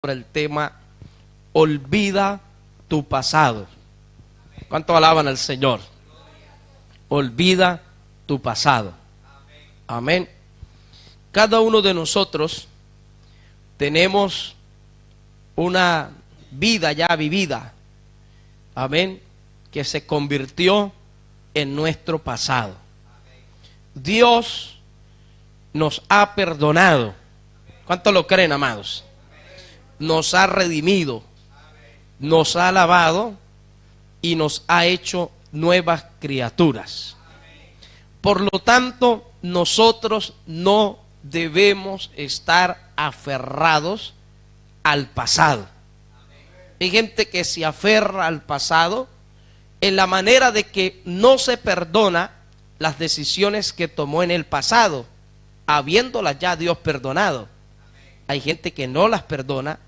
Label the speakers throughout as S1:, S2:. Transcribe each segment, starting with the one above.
S1: sobre el tema olvida tu pasado. ¿Cuánto alaban al Señor? Olvida tu pasado. Amén. Cada uno de nosotros tenemos una vida ya vivida. Amén. Que se convirtió en nuestro pasado. Dios nos ha perdonado. ¿Cuánto lo creen, amados? Nos ha redimido, nos ha lavado y nos ha hecho nuevas criaturas. Por lo tanto, nosotros no debemos estar aferrados al pasado. Hay gente que se aferra al pasado en la manera de que no se perdona las decisiones que tomó en el pasado, habiéndolas ya Dios perdonado. Hay gente que no las perdona,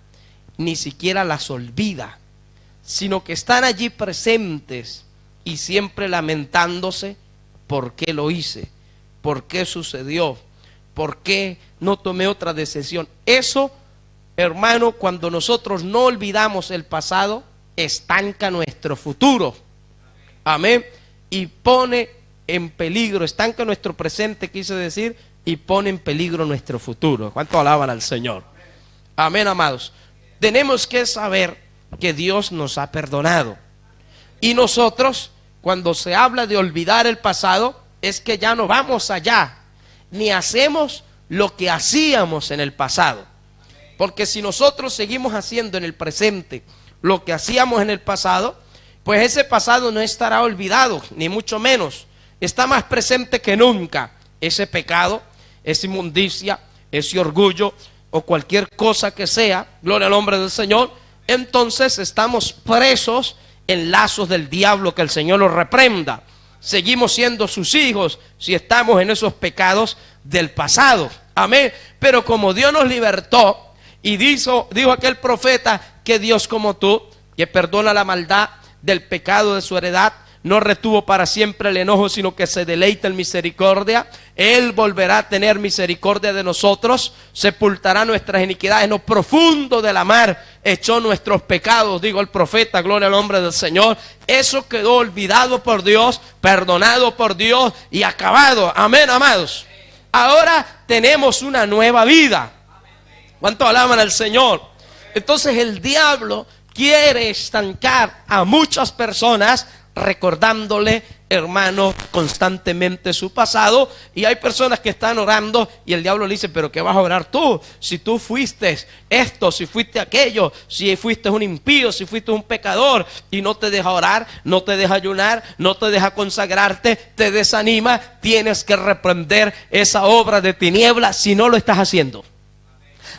S1: ni siquiera las olvida, sino que están allí presentes y siempre lamentándose: ¿por qué lo hice? ¿Por qué sucedió? ¿Por qué no tomé otra decisión? Eso, hermano, cuando nosotros no olvidamos el pasado, estanca nuestro futuro. Amén. Y pone en peligro, estanca nuestro presente, quise decir, y pone en peligro nuestro futuro. ¿Cuánto alaban al Señor? Amén, amados. Tenemos que saber que Dios nos ha perdonado. Y nosotros, cuando se habla de olvidar el pasado, es que ya no vamos allá, ni hacemos lo que hacíamos en el pasado. Porque si nosotros seguimos haciendo en el presente lo que hacíamos en el pasado, pues ese pasado no estará olvidado, ni mucho menos. Está más presente que nunca ese pecado, esa inmundicia, ese orgullo o cualquier cosa que sea, gloria al nombre del Señor. Entonces estamos presos en lazos del diablo, que el Señor los reprenda. Seguimos siendo sus hijos si estamos en esos pecados del pasado. Amén. Pero como Dios nos libertó y dijo aquel profeta que Dios como tú, que perdona la maldad del pecado de su heredad, no retuvo para siempre el enojo, sino que se deleita en misericordia. Él volverá a tener misericordia de nosotros, sepultará nuestras iniquidades, en lo profundo de la mar echó nuestros pecados, digo el profeta, gloria al nombre del Señor. Eso quedó olvidado por Dios, perdonado por Dios y acabado. Amén, amados. Ahora tenemos una nueva vida. ¿Cuánto alaban al Señor? Entonces el diablo quiere estancar a muchas personas recordándole, hermano, constantemente su pasado. Y hay personas que están orando y el diablo le dice: pero ¿qué vas a orar tú? Si tú fuiste esto, si fuiste aquello, si fuiste un impío, si fuiste un pecador. Y no te deja orar, no te deja ayunar, no te deja consagrarte, te desanima. Tienes que reprender esa obra de tinieblas si no lo estás haciendo.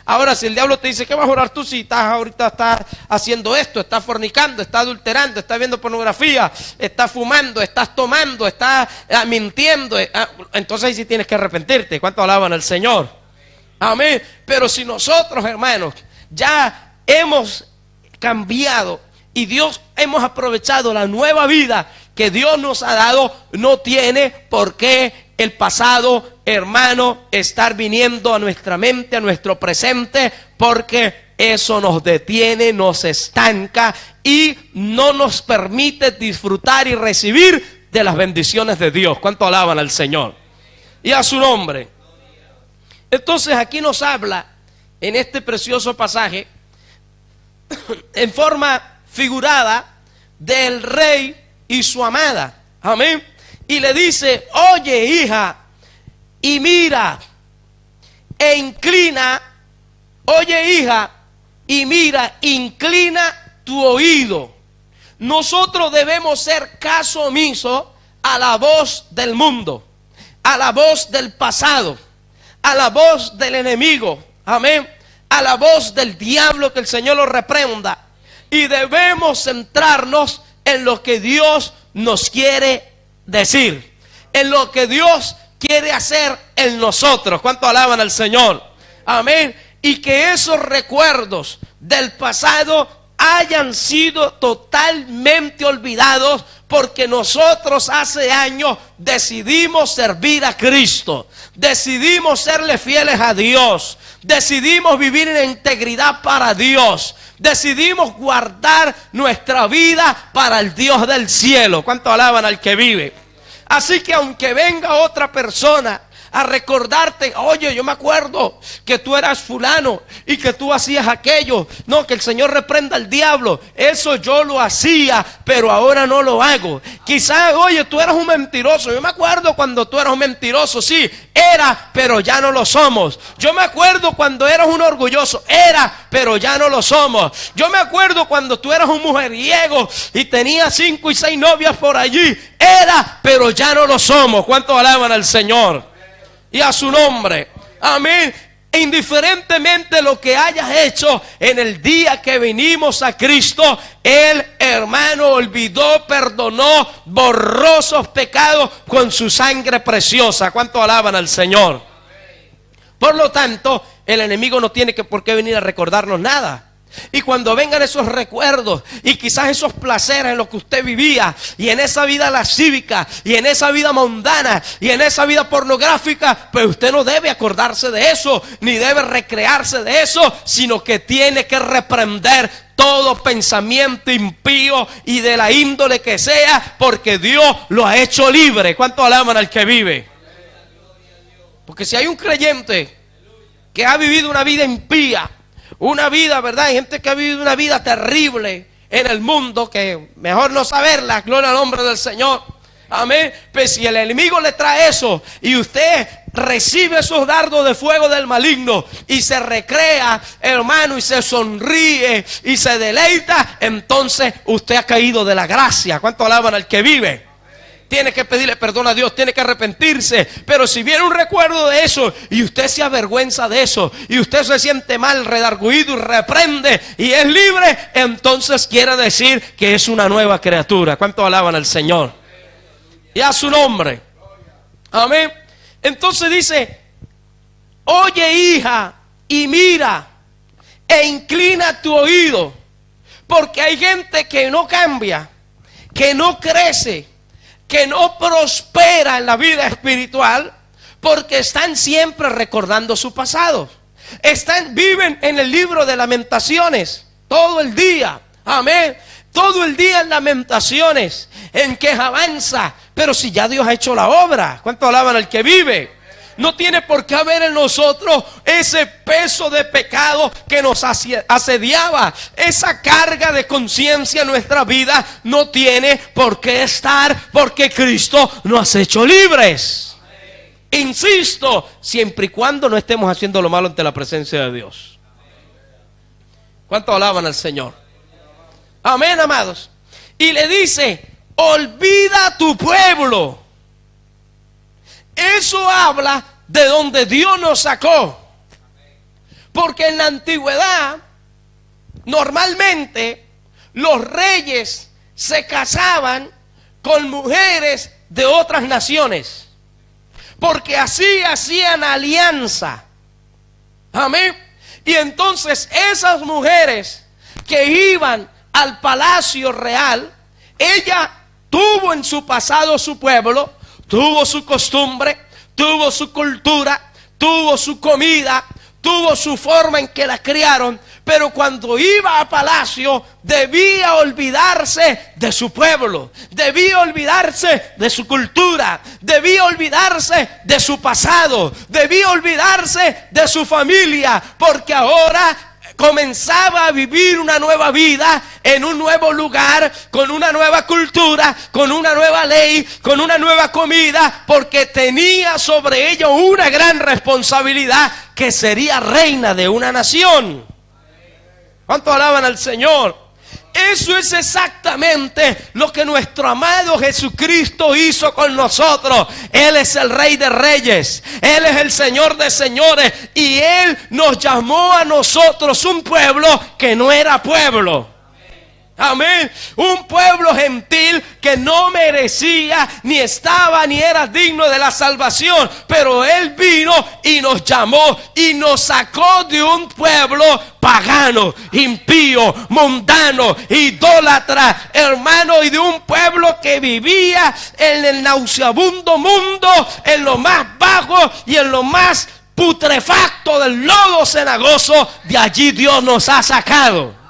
S1: Ahora, si el diablo te dice: ¿qué vas a orar tú si ahorita estás haciendo esto? Estás fornicando, estás adulterando, estás viendo pornografía, estás fumando, estás tomando, estás mintiendo. Entonces ahí sí tienes que arrepentirte. ¿Cuánto alaban al Señor? Amén. Pero si nosotros, hermanos, ya hemos cambiado y Dios hemos aprovechado la nueva vida que Dios nos ha dado, no tiene por qué el pasado, hermano, estar viniendo a nuestra mente, a nuestro presente, porque eso nos detiene, nos estanca y no nos permite disfrutar y recibir de las bendiciones de Dios. ¿Cuánto alaban al Señor? Y a su nombre. Entonces aquí nos habla, en este precioso pasaje, en forma figurada, del rey y su amada. Amén. Y le dice: oye, hija, y mira, e inclina, oye, hija, y mira, inclina tu oído. Nosotros debemos ser caso omiso a la voz del mundo, a la voz del pasado, a la voz del enemigo, amén, a la voz del diablo, que el Señor lo reprenda. Y debemos centrarnos en lo que Dios nos quiere decir, en lo que Dios quiere hacer en nosotros. ¿Cuánto alaban al Señor? Amén. Y que esos recuerdos del pasado hayan sido totalmente olvidados Porque nosotros hace años decidimos servir a Cristo. Decidimos serle fieles a Dios. Decidimos vivir en integridad para Dios. Decidimos guardar nuestra vida para el Dios del cielo. ¿Cuánto alaban al que vive? Así que aunque venga otra persona a recordarte, oye, yo me acuerdo que tú eras fulano y que tú hacías aquello. No, que el Señor reprenda al diablo. Eso yo lo hacía, pero ahora no lo hago. Quizás, oye, tú eras un mentiroso. Yo me acuerdo cuando tú eras un mentiroso. Sí, era, pero ya no lo somos. Yo me acuerdo cuando eras un orgulloso. Era, pero ya no lo somos. Yo me acuerdo cuando tú eras un mujeriego y tenías 5 y 6 novias por allí. Era, pero ya no lo somos. ¿Cuántos alaban al Señor? Y a su nombre, amén. Indiferentemente lo que hayas hecho en el día que vinimos a Cristo, el hermano olvidó, perdonó, borró esos pecados con su sangre preciosa. ¿Cuánto alaban al Señor? Por lo tanto, el enemigo no tiene por qué venir a recordarnos nada. Y cuando vengan esos recuerdos y quizás esos placeres en los que usted vivía, y en esa vida lascívica, y en esa vida mundana, y en esa vida pornográfica, pues usted no debe acordarse de eso, ni debe recrearse de eso, sino que tiene que reprender todo pensamiento impío y de la índole que sea, porque Dios lo ha hecho libre. ¿Cuánto alaban al que vive? Porque si hay un creyente que ha vivido una vida impía, una vida, ¿verdad? Hay gente que ha vivido una vida terrible en el mundo, que mejor no saberla, gloria al nombre del Señor. Amén. Pues si el enemigo le trae eso y usted recibe esos dardos de fuego del maligno y se recrea, hermano, y se sonríe y se deleita, entonces usted ha caído de la gracia. ¿Cuánto alaban al que vive? Tiene que pedirle perdón a Dios, tiene que arrepentirse. Pero si viene un recuerdo de eso y usted se avergüenza de eso y usted se siente mal, redarguido y reprende y es libre, entonces quiere decir que es una nueva criatura. ¿Cuánto alaban al Señor? Y a su nombre. Amén. Entonces dice: oye, hija, y mira, e inclina tu oído, porque hay gente que no cambia, que no crece, que no prospera en la vida espiritual, porque están siempre recordando su pasado. Viven en el libro de Lamentaciones todo el día. Amén. Todo el día en lamentaciones, en quejanza. Pero si ya Dios ha hecho la obra, ¿cuánto alaban al que vive? No tiene por qué haber en nosotros ese peso de pecado que nos asediaba. Esa carga de conciencia en nuestra vida no tiene por qué estar, porque Cristo nos ha hecho libres. Insisto, siempre y cuando no estemos haciendo lo malo ante la presencia de Dios. ¿Cuánto alaban al Señor? Amén, amados. Y le dice: olvida a tu pueblo. Eso habla de donde Dios nos sacó. Porque en la antigüedad, normalmente, los reyes se casaban con mujeres de otras naciones, porque así hacían alianza. Amén. Y entonces esas mujeres que iban al palacio real, ella tuvo en su pasado su pueblo, tuvo su costumbre, tuvo su cultura, tuvo su comida, tuvo su forma en que la criaron. Pero cuando iba a palacio, debía olvidarse de su pueblo, debía olvidarse de su cultura, debía olvidarse de su pasado, debía olvidarse de su familia, porque ahora comenzaba a vivir una nueva vida en un nuevo lugar, con una nueva cultura, con una nueva ley, con una nueva comida, porque tenía sobre ella una gran responsabilidad, que sería reina de una nación. ¿Cuánto alaban al Señor? Eso es exactamente lo que nuestro amado Jesucristo hizo con nosotros. Él es el Rey de Reyes, Él es el Señor de Señores, y Él nos llamó a nosotros un pueblo que no era pueblo. Amén. Un pueblo gentil que no merecía, ni estaba, ni era digno de la salvación. Pero Él vino y nos llamó y nos sacó de un pueblo pagano, impío, mundano, idólatra, hermano, y de un pueblo que vivía en el nauseabundo mundo, en lo más bajo y en lo más putrefacto del lodo cenagoso. De allí Dios nos ha sacado.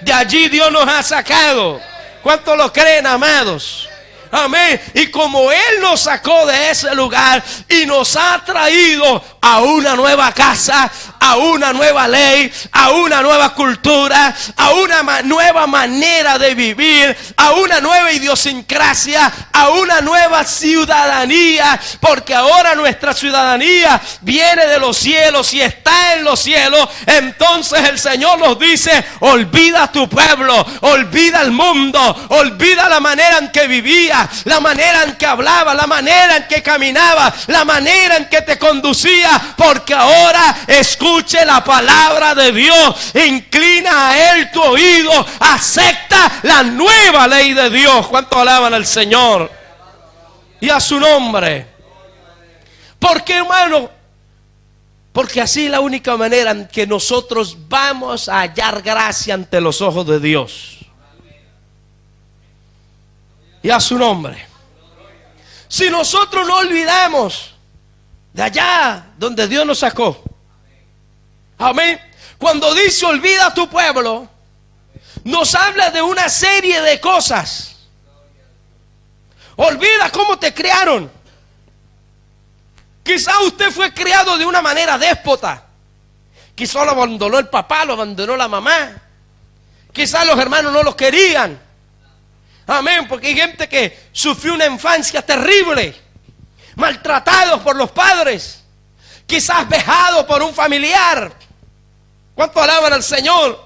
S1: De allí Dios nos ha sacado. ¿Cuántos lo creen, amados? Amén. Y como Él nos sacó de ese lugar y nos ha traído a una nueva casa, a una nueva ley, a una nueva cultura, a una nueva manera de vivir, a una nueva idiosincrasia, a una nueva ciudadanía, porque ahora nuestra ciudadanía viene de los cielos y está en los cielos. Entonces el Señor nos dice: olvida tu pueblo, olvida el mundo, olvida la manera en que vivía, la manera en que hablaba, la manera en que caminaba, la manera en que te conducía, porque ahora escuche la palabra de Dios, inclina a Él tu oído, acepta la nueva ley de Dios. ¿Cuánto alaban al Señor y a su nombre? Porque, hermano, porque así es la única manera en que nosotros vamos a hallar gracia ante los ojos de Dios y a su nombre. Si nosotros no olvidamos de allá donde Dios nos sacó, amén, cuando dice olvida a tu pueblo, nos habla de una serie de cosas. Olvida cómo te criaron. Quizá usted fue criado de una manera déspota. Quizá lo abandonó el papá, lo abandonó la mamá. Quizá los hermanos no los querían. Amén, porque hay gente que sufrió una infancia terrible, maltratados por los padres, quizás vejados por un familiar. ¿Cuánto alaban al Señor?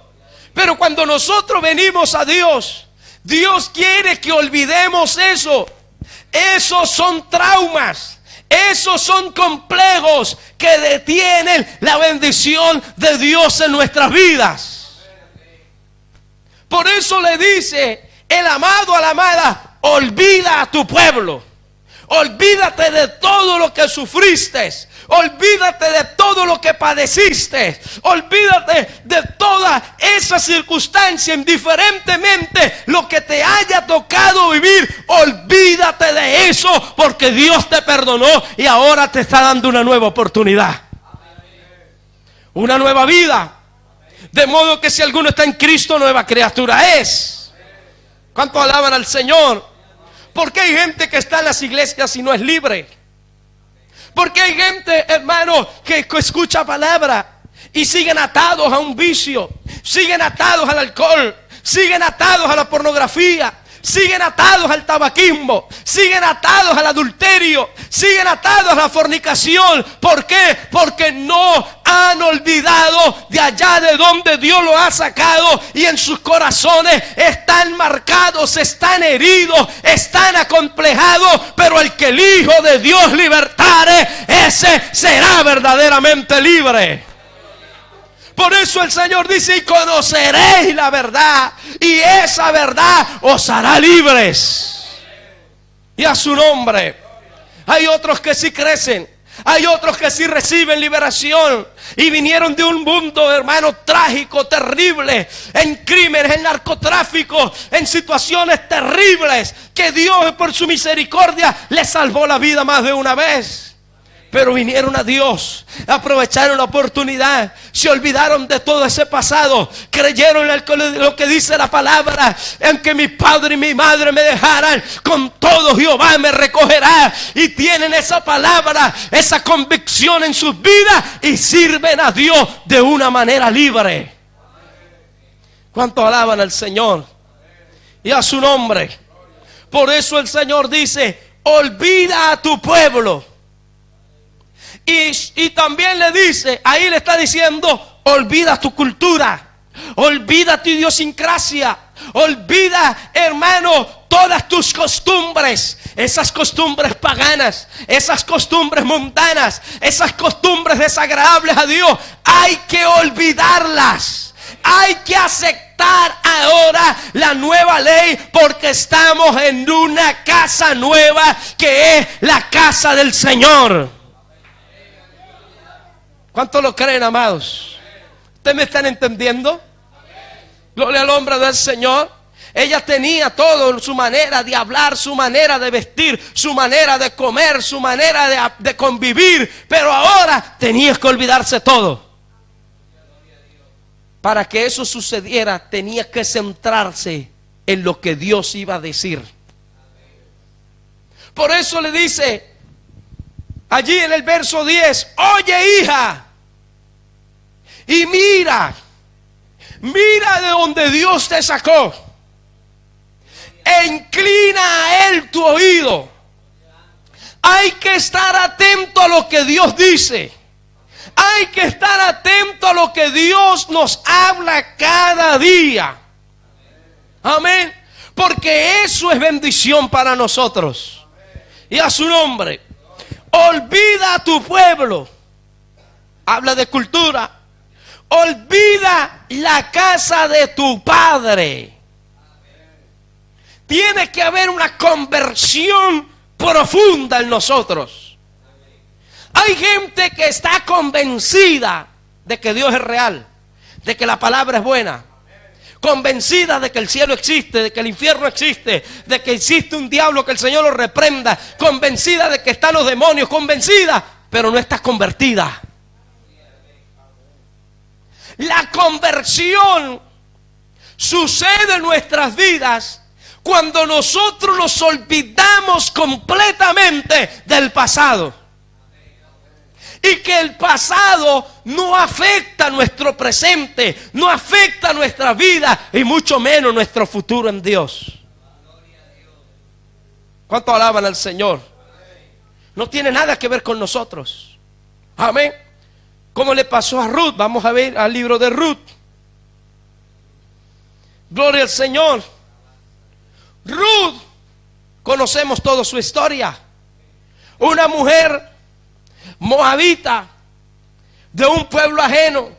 S1: Pero cuando nosotros venimos a Dios, Dios quiere que olvidemos eso. Esos son traumas, esos son complejos que detienen la bendición de Dios en nuestras vidas. Por eso le dice el amado a la amada: olvida a tu pueblo, olvídate de todo lo que sufriste, olvídate de todo lo que padeciste, olvídate de toda esa circunstancia, indiferentemente lo que te haya tocado vivir, olvídate de eso, porque Dios te perdonó y ahora te está dando una nueva oportunidad, una nueva vida. De modo que si alguno está en Cristo, nueva criatura es. ¿Cuánto alaban al Señor? Porque hay gente que está en las iglesias y no es libre. Porque hay gente, hermano, que escucha palabra y siguen atados a un vicio, siguen atados al alcohol, siguen atados a la pornografía, siguen atados al tabaquismo, siguen atados al adulterio, siguen atados a la fornicación. ¿Por qué? Porque no han olvidado de allá de donde Dios lo ha sacado, y en sus corazones están marcados, están heridos, están acomplejados. Pero el que el Hijo de Dios libertare, ese será verdaderamente libre. Por eso el Señor dice: y conoceréis la verdad, y esa verdad os hará libres. Y a su nombre. Hay otros que sí crecen, hay otros que sí reciben liberación, y vinieron de un mundo, hermano, trágico, terrible, en crímenes, en narcotráfico, en situaciones terribles, que Dios por su misericordia les salvó la vida más de una vez. Pero vinieron a Dios, aprovecharon la oportunidad, se olvidaron de todo ese pasado, creyeron en lo que dice la palabra: en que mi padre y mi madre me dejaran, con todo Jehová me recogerá. Y tienen esa palabra, esa convicción en sus vidas, y sirven a Dios de una manera libre. ¿Cuánto alaban al Señor y a su nombre? Por eso el Señor dice: olvida a tu pueblo. Y también le dice, ahí le está diciendo: olvida tu cultura, olvida tu idiosincrasia, olvida, hermano, todas tus costumbres, esas costumbres paganas, esas costumbres mundanas, esas costumbres desagradables a Dios. Hay que olvidarlas. hay que aceptar ahora la nueva ley, porque estamos en una casa nueva que es la casa del Señor. ¿Cuántos lo creen, amados? ¿Ustedes me están entendiendo? Gloria al hombre del Señor. Ella tenía todo, su manera de hablar, su manera de vestir, su manera de comer, su manera de convivir, pero ahora tenía que olvidarse todo. Para que eso sucediera, tenía que centrarse en lo que Dios iba a decir. Por eso le dice allí en el verso 10: oye, hija, y mira de donde Dios te sacó, e inclina a Él tu oído. Hay que estar atento a lo que Dios dice. Hay que estar atento a lo que Dios nos habla cada día. Amén. Porque eso es bendición para nosotros. Y a su nombre. Olvida a tu pueblo. Habla de cultura. Olvida la casa de tu padre. Tiene que haber una conversión profunda en nosotros. Hay gente que está convencida de que Dios es real, de que la palabra es buena, convencida de que el cielo existe, de que el infierno existe, de que existe un diablo, que el Señor lo reprenda, convencida de que están los demonios, convencida, pero no está convertida. La conversión sucede en nuestras vidas cuando nosotros nos olvidamos completamente del pasado. Y que el pasado no afecta nuestro presente, no afecta nuestra vida y mucho menos nuestro futuro en Dios. ¿Cuánto alaban al Señor? No tiene nada que ver con nosotros. Amén. ¿Cómo le pasó a Ruth? Vamos a ver al libro de Ruth. Gloria al Señor. Ruth, conocemos toda su historia. Una mujer moabita, de un pueblo ajeno,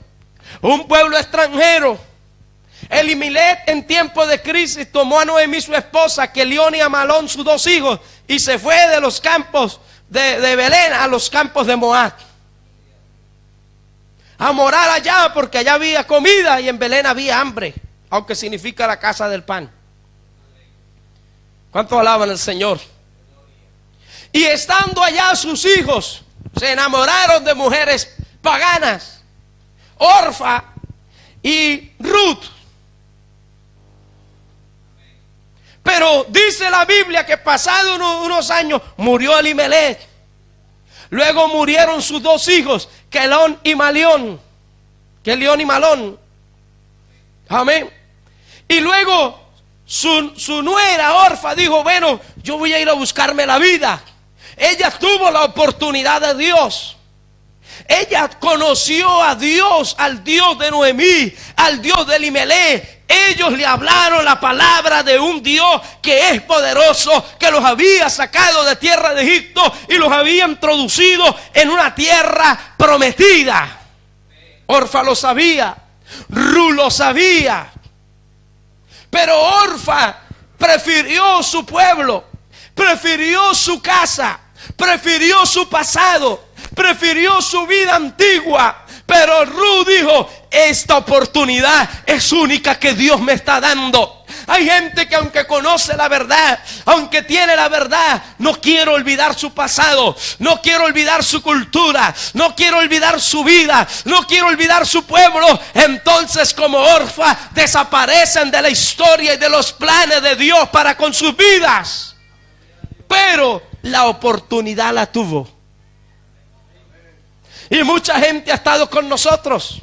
S1: un pueblo extranjero. Elimelech, en tiempo de crisis, tomó a Noemí su esposa, Kelión y a Malón sus dos hijos, y se fue de los campos de Belén a los campos de Moab, a morar allá, porque allá había comida y en Belén había hambre, aunque significa la casa del pan. ¿Cuánto alaban al Señor? Y estando allá sus hijos se enamoraron de mujeres paganas, Orfa y Ruth. Pero dice la Biblia que pasado unos años murió Elimelech. Luego murieron sus dos hijos, Kelión y Malón. Amén. Y luego su nuera Orfa dijo: bueno, yo voy a ir a buscarme la vida. Ella tuvo la oportunidad de Dios. Ella conoció a Dios, al Dios de Noemí, al Dios de Elimelech. Ellos le hablaron la palabra de un Dios que es poderoso, que los había sacado de tierra de Egipto y los había introducido en una tierra prometida. Orfa lo sabía, Ruth lo sabía. Pero Orfa prefirió su pueblo, prefirió su casa, prefirió su pasado, prefirió su vida antigua. Pero Ruth dijo: esta oportunidad es única que Dios me está dando. Hay gente que aunque conoce la verdad, aunque tiene la verdad, no quiere olvidar su pasado, no quiere olvidar su cultura, no quiere olvidar su vida, no quiere olvidar su pueblo. Entonces, como Orfa, desaparecen de la historia y de los planes de Dios para con sus vidas. Pero la oportunidad la tuvo. Y mucha gente ha estado con nosotros.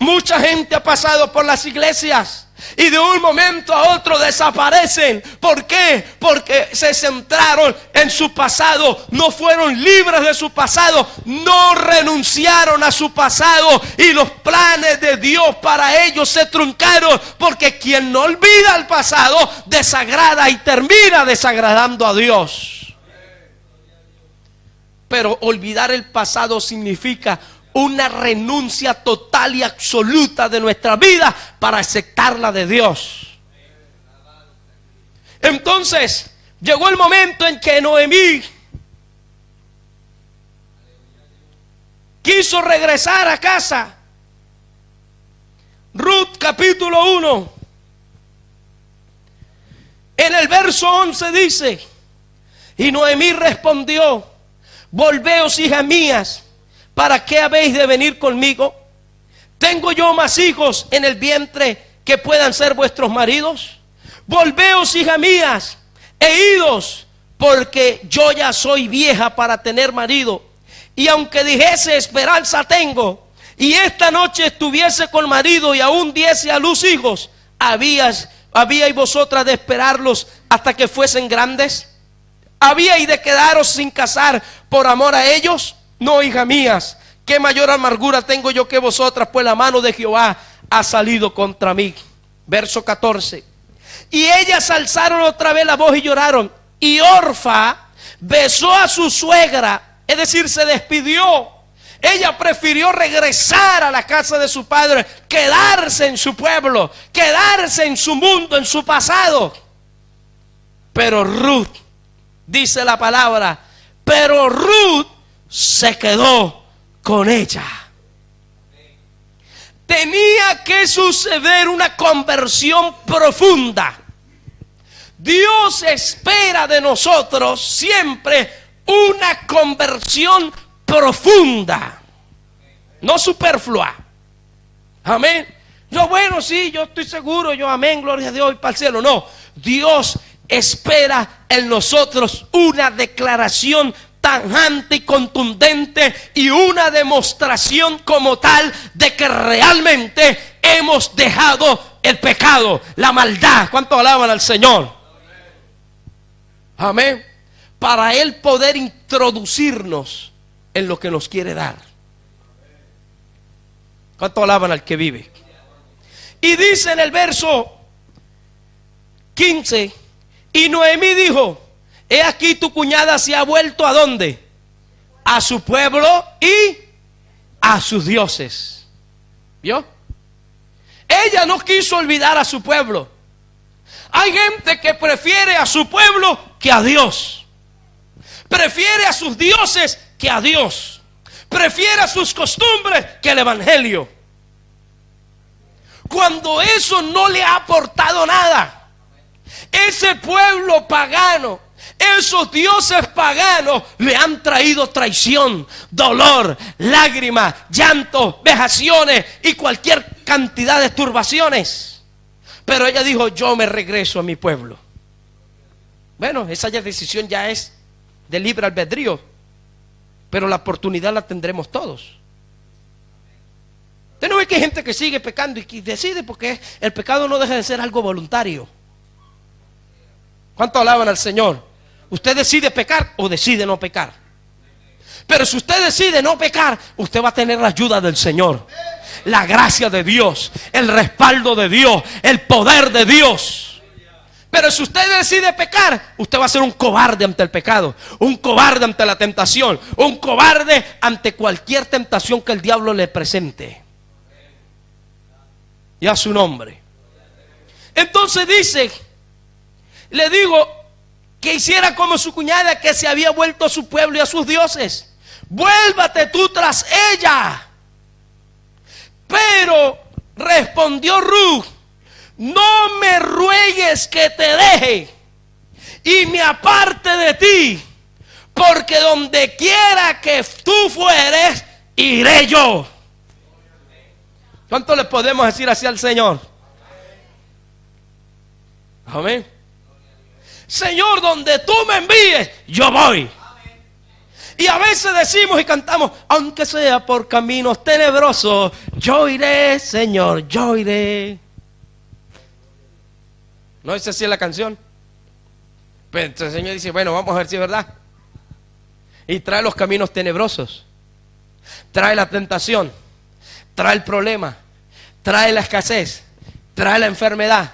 S1: Mucha gente ha pasado por las iglesias y de un momento a otro desaparecen. ¿Por qué? Porque se centraron en su pasado, no fueron libres de su pasado, no renunciaron a su pasado y los planes de Dios para ellos se truncaron. Porque quien no olvida el pasado desagrada y termina desagradando a Dios. Pero olvidar el pasado significa una renuncia total y absoluta de nuestra vida para aceptarla de Dios. Entonces, llegó el momento en que Noemí quiso regresar a casa. Ruth capítulo 1, en el verso 11 dice: y Noemí respondió: volveos, hijas mías, ¿para qué habéis de venir conmigo? ¿Tengo yo más hijos en el vientre que puedan ser vuestros maridos? Volveos, hijas mías, e idos, porque yo ya soy vieja para tener marido. Y aunque dijese esperanza tengo, y esta noche estuviese con marido y aún diese a luz hijos, ¿habíais vosotras de esperarlos hasta que fuesen grandes? ¿Habíais de quedaros sin casar por amor a ellos? No, hijas mías, qué mayor amargura tengo yo que vosotras, pues la mano de Jehová ha salido contra mí. Verso 14. Y ellas alzaron otra vez la voz y lloraron. Y Orfa besó a su suegra, es decir, se despidió. Ella prefirió regresar a la casa de su padre, quedarse en su pueblo, quedarse en su mundo, en su pasado. Pero Ruth, dice la palabra, pero Ruth se quedó con ella. Tenía que suceder una conversión profunda. Dios espera de nosotros siempre una conversión profunda, no superflua. Amén. Yo, bueno, sí, yo estoy seguro, yo, amén, gloria a Dios, y para el cielo. No, Dios espera en nosotros una declaración tajante y contundente y una demostración como tal de que realmente hemos dejado el pecado, la maldad. ¿Cuánto alaban al Señor? Amén. Para Él poder introducirnos en lo que nos quiere dar. ¿Cuánto alaban al que vive? Y dice en el verso 15: y Noemí dijo: he aquí tu cuñada se ha vuelto ¿a dónde? A su pueblo y a sus dioses. ¿Vio? Ella no quiso olvidar a su pueblo. Hay gente que prefiere a su pueblo que a Dios. Prefiere a sus dioses que a Dios. Prefiere a sus costumbres que el evangelio. Cuando eso no le ha aportado nada, ese pueblo pagano, esos dioses paganos le han traído traición, dolor, lágrimas, llanto, vejaciones y cualquier cantidad de turbaciones. Pero ella dijo: yo me regreso a mi pueblo. Bueno, esa decisión ya es de libre albedrío, pero la oportunidad la tendremos todos. Usted no ve que hay gente que sigue pecando y que decide, porque el pecado no deja de ser algo voluntario. ¿Cuánto alaban al Señor? Usted decide pecar o decide no pecar. Pero si usted decide no pecar, usted va a tener la ayuda del Señor, la gracia de Dios, el respaldo de Dios, el poder de Dios. Pero si usted decide pecar, usted va a ser un cobarde ante el pecado, un cobarde ante la tentación, un cobarde ante cualquier tentación que el diablo le presente. Y a su nombre. Entonces dice, le digo que hiciera como su cuñada, que se había vuelto a su pueblo y a sus dioses. Vuélvate tú tras ella. Pero respondió Ruth: no me ruegues que te deje y me aparte de ti, porque donde quiera que tú fueres, iré yo. ¿Cuánto le podemos decir así al Señor? Amén. Señor, donde tú me envíes, yo voy. Y a veces decimos y cantamos: aunque sea por caminos tenebrosos, yo iré, Señor, yo iré. ¿No es así la canción? Pero entonces el Señor dice: bueno, vamos a ver si es verdad. Y trae los caminos tenebrosos, trae la tentación, trae el problema, trae la escasez, trae la enfermedad,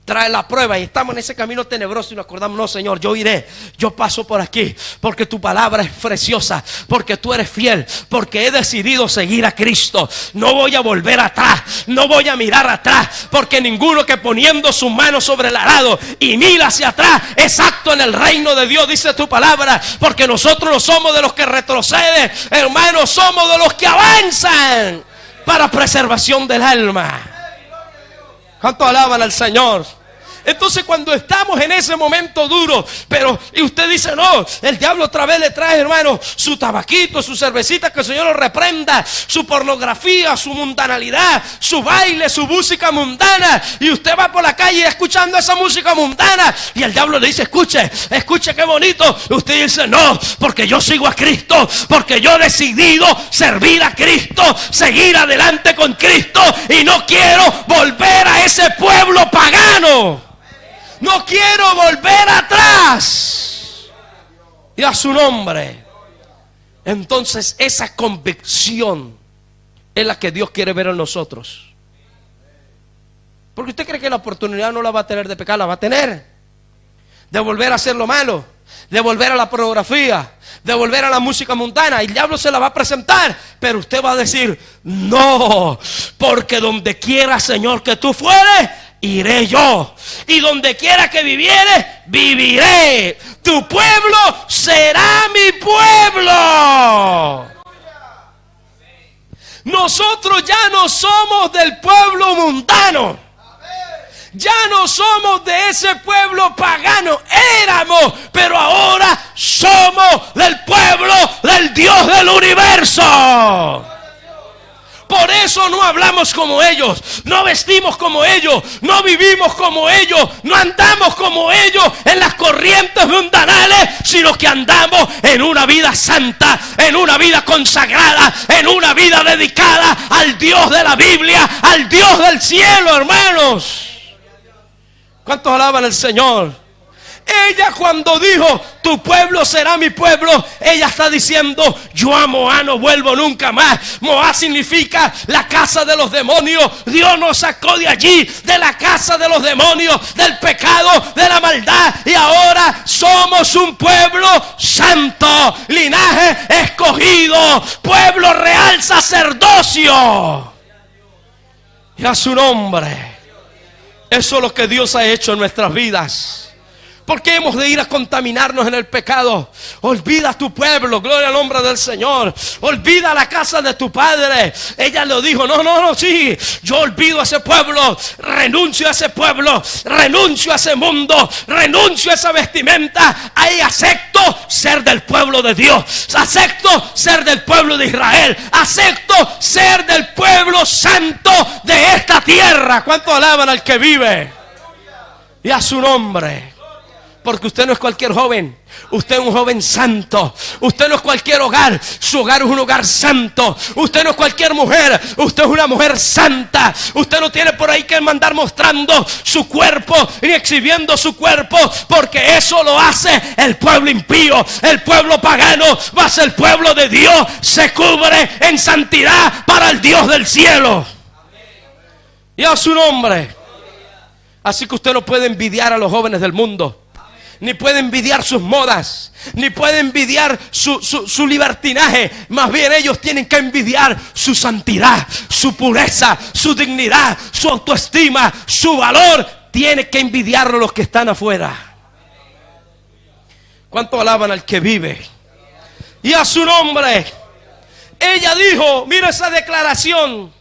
S1: trae la prueba y estamos en ese camino tenebroso y nos acordamos, no, Señor, yo iré, yo paso por aquí, porque tu palabra es preciosa, porque tú eres fiel, porque he decidido seguir a Cristo. No voy a volver atrás, no voy a mirar atrás, porque ninguno que poniendo su mano sobre el arado y mira hacia atrás es apto en el reino de Dios, dice tu palabra. Porque nosotros no somos de los que retroceden, hermanos, somos de los que avanzan para preservación del alma. ¿Cuánto alaban al Señor? Entonces cuando estamos en ese momento duro, y usted dice, no, el diablo otra vez le trae, hermano, su tabaquito, su cervecita, que el Señor lo reprenda, su pornografía, su mundanalidad, su baile, su música mundana, y usted va por la calle escuchando esa música mundana, y el diablo le dice, escuche qué bonito. Usted dice, no, porque yo sigo a Cristo, porque yo he decidido servir a Cristo, seguir adelante con Cristo, y no quiero volver a ese pueblo pagano. No quiero volver atrás. Y a su nombre. Entonces esa convicción es la que Dios quiere ver en nosotros. Porque usted cree que la oportunidad no la va a tener de pecar, la va a tener. De volver a hacer lo malo, de volver a la pornografía, de volver a la música mundana. Y el diablo se la va a presentar, pero usted va a decir, no, porque donde quiera, Señor, que tú fueres, iré yo, y donde quiera que viviere, viviré. Tu pueblo será mi pueblo. Nosotros ya no somos del pueblo mundano, ya no somos de ese pueblo pagano. Éramos, pero ahora somos del pueblo del Dios del universo. Por eso no hablamos como ellos, no vestimos como ellos, no vivimos como ellos, no andamos como ellos en las corrientes mundanales, sino que andamos en una vida santa, en una vida consagrada, en una vida dedicada al Dios de la Biblia, al Dios del cielo, hermanos. ¿Cuántos alaban al Señor? Ella cuando dijo, tu pueblo será mi pueblo, ella está diciendo, yo a Moab no vuelvo nunca más. Moab significa la casa de los demonios. Dios nos sacó de allí, de la casa de los demonios, del pecado, de la maldad, y ahora somos un pueblo santo, linaje escogido, pueblo real, sacerdocio. Y a su nombre. Eso es lo que Dios ha hecho en nuestras vidas. ¿Por qué hemos de ir a contaminarnos en el pecado? Olvida tu pueblo, gloria al nombre del Señor. Olvida la casa de tu padre. Ella lo dijo, no, sí, yo olvido a ese pueblo, renuncio a ese pueblo, renuncio a ese mundo, renuncio a esa vestimenta. Ahí acepto ser del pueblo de Dios, acepto ser del pueblo de Israel, acepto ser del pueblo santo de esta tierra. ¿Cuánto alaban al que vive? Y a su nombre. Porque usted no es cualquier joven, usted es un joven santo. Usted no es cualquier hogar, su hogar es un hogar santo. Usted no es cualquier mujer, usted es una mujer santa. Usted no tiene por ahí que mandar mostrando su cuerpo ni exhibiendo su cuerpo, porque eso lo hace el pueblo impío. El pueblo pagano va a ser el pueblo de Dios, se cubre en santidad para el Dios del cielo. Y a su nombre. Así que usted no puede envidiar a los jóvenes del mundo, ni puede envidiar sus modas, ni puede envidiar su libertinaje. Más bien ellos tienen que envidiar su santidad, su pureza, su dignidad, su autoestima, su valor. Tiene que envidiarlo los que están afuera. ¿Cuánto alaban al que vive? Y a su nombre. Ella dijo, mira esa declaración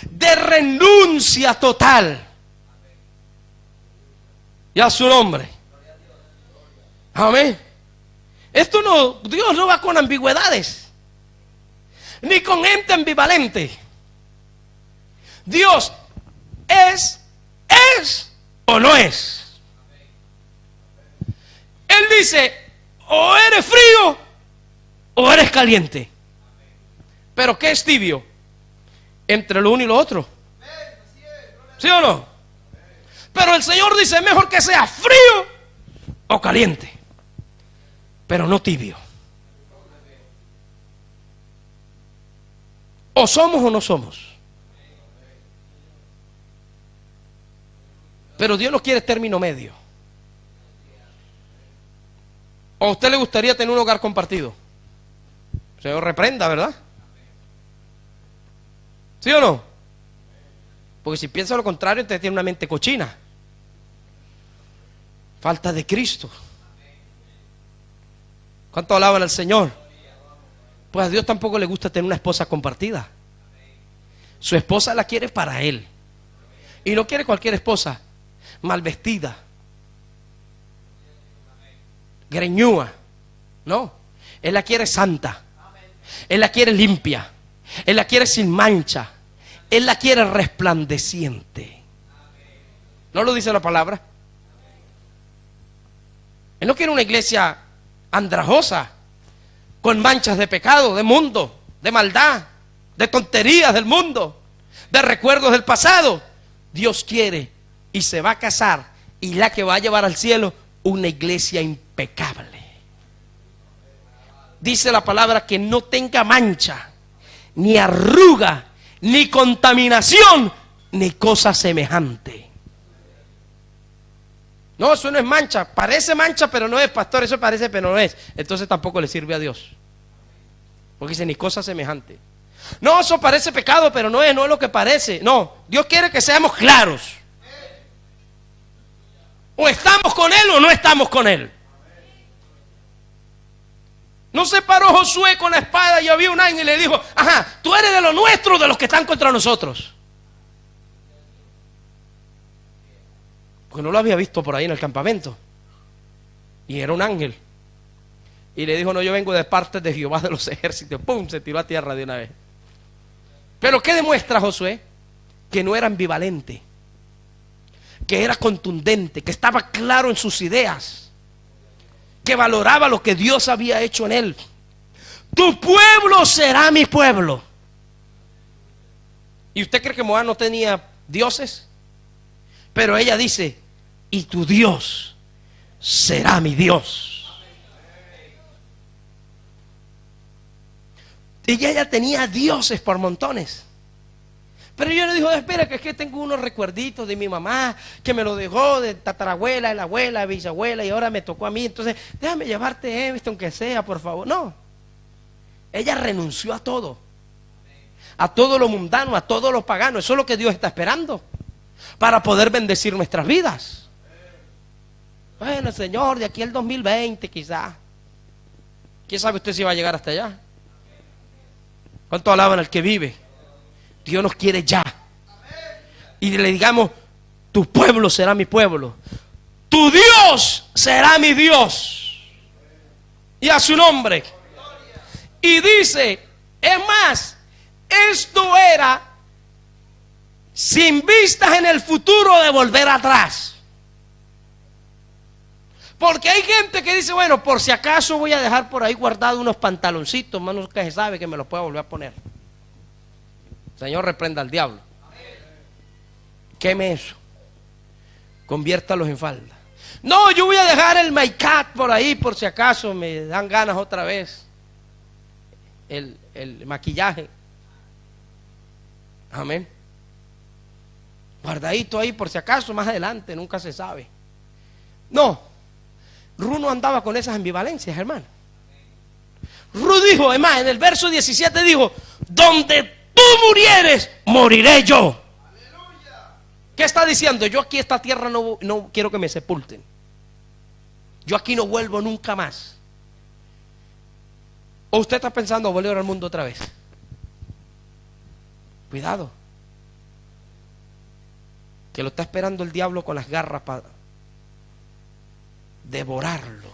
S1: de renuncia total. Y a su nombre. Amén. Esto no, Dios no va con ambigüedades, ni con gente ambivalente. Dios es o no es. Él dice, o eres frío o eres caliente. Pero ¿qué es tibio? Entre lo uno y lo otro. ¿Sí o no? Pero el Señor dice, mejor que sea frío o caliente, pero no tibio. O somos o no somos. Pero Dios no quiere término medio. ¿O a usted le gustaría tener un hogar compartido? Señor, reprenda, ¿verdad? ¿Sí o no? Porque si piensa lo contrario, usted tiene una mente cochina. Falta de Cristo. ¿Cuánto alaban al Señor? Pues a Dios tampoco le gusta tener una esposa compartida. Su esposa la quiere para Él. Y no quiere cualquier esposa mal vestida, greñúa. No, Él la quiere santa. Él la quiere limpia. Él la quiere sin mancha. Él la quiere resplandeciente. ¿No lo dice la palabra? Él no quiere una iglesia andrajosa, con manchas de pecado, de mundo, de maldad, de tonterías del mundo, de recuerdos del pasado. Dios quiere y se va a casar, y la que va a llevar al cielo, una iglesia impecable. Dice la palabra que no tenga mancha, ni arruga, ni contaminación, ni cosa semejante. No, eso no es mancha. Parece mancha, pero no es, pastor. Eso parece, pero no es. Entonces tampoco le sirve a Dios. Porque dice, ni cosa semejante. No, eso parece pecado, pero no es lo que parece. No, Dios quiere que seamos claros. O estamos con Él o no estamos con Él. No se paró Josué con la espada y había un ángel y le dijo, ajá, tú eres de los nuestros, de los que están contra nosotros. Porque no lo había visto por ahí en el campamento. Y era un ángel. Y le dijo, no, yo vengo de parte de Jehová de los ejércitos. ¡Pum! Se tiró a tierra de una vez. Pero ¿qué demuestra Josué? Que no era ambivalente, que era contundente, que estaba claro en sus ideas, que valoraba lo que Dios había hecho en él. Tu pueblo será mi pueblo. ¿Y usted cree que Moab no tenía dioses? Pero ella dice, y tu Dios será mi Dios. Y ella tenía dioses por montones. Pero yo le dijo, espera, que es que tengo unos recuerditos de mi mamá, que me lo dejó de tatarabuela, de la abuela, de bisabuela, y ahora me tocó a mí. Entonces, déjame llevarte esto, aunque sea, por favor. No. Ella renunció a todo lo mundano, a todo lo pagano. Eso es lo que Dios está esperando para poder bendecir nuestras vidas. Bueno, Señor, de aquí al 2020 quizás. ¿Quién sabe usted si va a llegar hasta allá? ¿Cuánto alaban al que vive? Dios nos quiere ya. Y le digamos, tu pueblo será mi pueblo. Tu Dios será mi Dios. Y a su nombre. Y dice, es más, esto era sin vistas en el futuro de volver atrás. Porque hay gente que dice, bueno, por si acaso voy a dejar por ahí guardado unos pantaloncitos, manos que se sabe que me los pueda volver a poner. Señor, reprenda al diablo. Queme eso. Conviértalos en falda. No, yo voy a dejar el make-up por ahí por si acaso me dan ganas otra vez. El maquillaje. Amén. Guardadito ahí por si acaso más adelante, nunca se sabe. No. Ruth no andaba con esas ambivalencias, hermano. Ruth dijo, además, en el verso 17 dijo, donde tú murieres, moriré yo. ¿Qué está diciendo? Yo aquí esta tierra no quiero que me sepulten. Yo aquí no vuelvo nunca más. ¿O usted está pensando volver al mundo otra vez? Cuidado, que lo está esperando el diablo con las garras para devorarlo.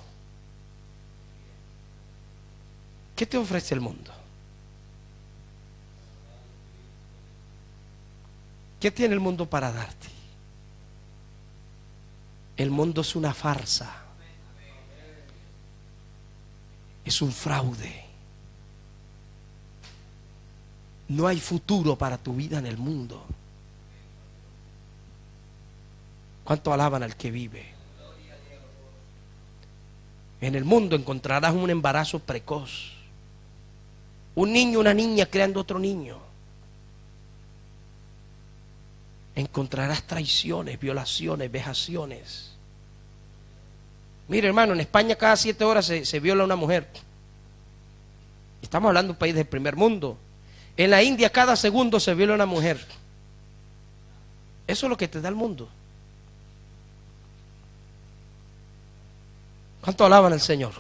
S1: ¿Qué te ofrece el mundo? ¿Qué tiene el mundo para darte? El mundo es una farsa. Es un fraude. No hay futuro para tu vida en el mundo. ¿Cuánto alaban al que vive? En el mundo encontrarás un embarazo precoz. Un niño, una niña creando otro niño. encontrarás traiciones, violaciones, vejaciones. Mire, hermano, en España cada 7 horas se viola a una mujer. Estamos hablando de un país del primer mundo. En la India cada segundo se viola a una mujer. Eso es lo que te da el mundo. ¿Cuánto alaban al Señor?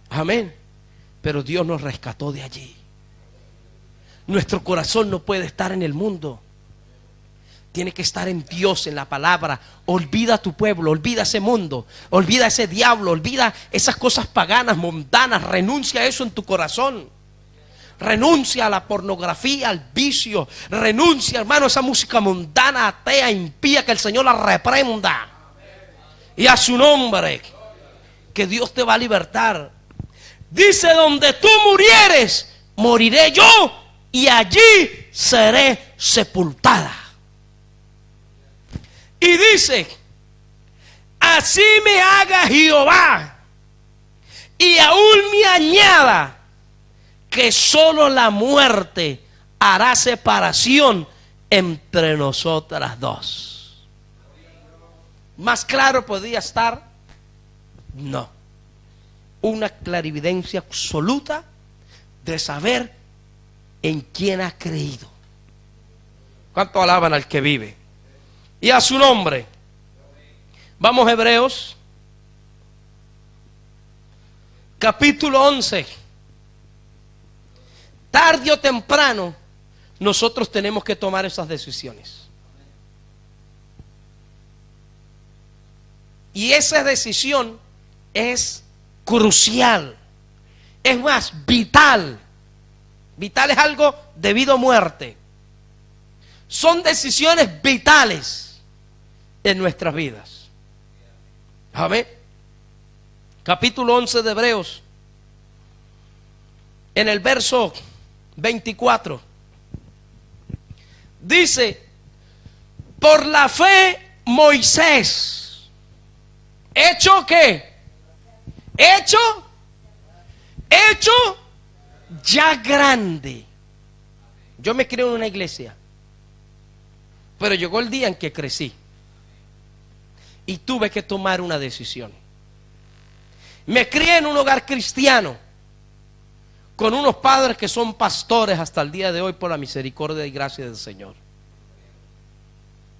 S1: Amén. Pero Dios nos rescató de allí. Nuestro corazón no puede estar en el mundo. Tiene que estar en Dios, en la palabra. Olvida tu pueblo, olvida ese mundo, olvida ese diablo, olvida esas cosas paganas, mundanas. Renuncia a eso en tu corazón. Renuncia a la pornografía, al vicio. Renuncia, hermano, a esa música mundana, atea, impía, que el Señor la reprenda. Y a su nombre, que Dios te va a libertar. Dice: donde tú murieres, moriré yo, y allí seré sepultada. Y dice: así me haga Jehová, y aún me añada, que solo la muerte hará separación entre nosotras dos. ¿Más claro podía estar? No. Una clarividencia absoluta de saber en quién ha creído. ¿Cuánto alaban al que vive? Y a su nombre. Vamos a Hebreos, capítulo 11. Tarde o temprano, nosotros tenemos que tomar esas decisiones. Y esa decisión es crucial. Es más, vital. Vital es algo debido a muerte. Son decisiones vitales en nuestras vidas. Amén. Capítulo 11 de Hebreos, en el verso 24, dice: por la fe Moisés, ¿hecho qué? Hecho ya grande. Yo me crié en una iglesia, pero llegó el día en que crecí y tuve que tomar una decisión. Me crié en un hogar cristiano, con unos padres que son pastores hasta el día de hoy, por la misericordia y gracia del Señor,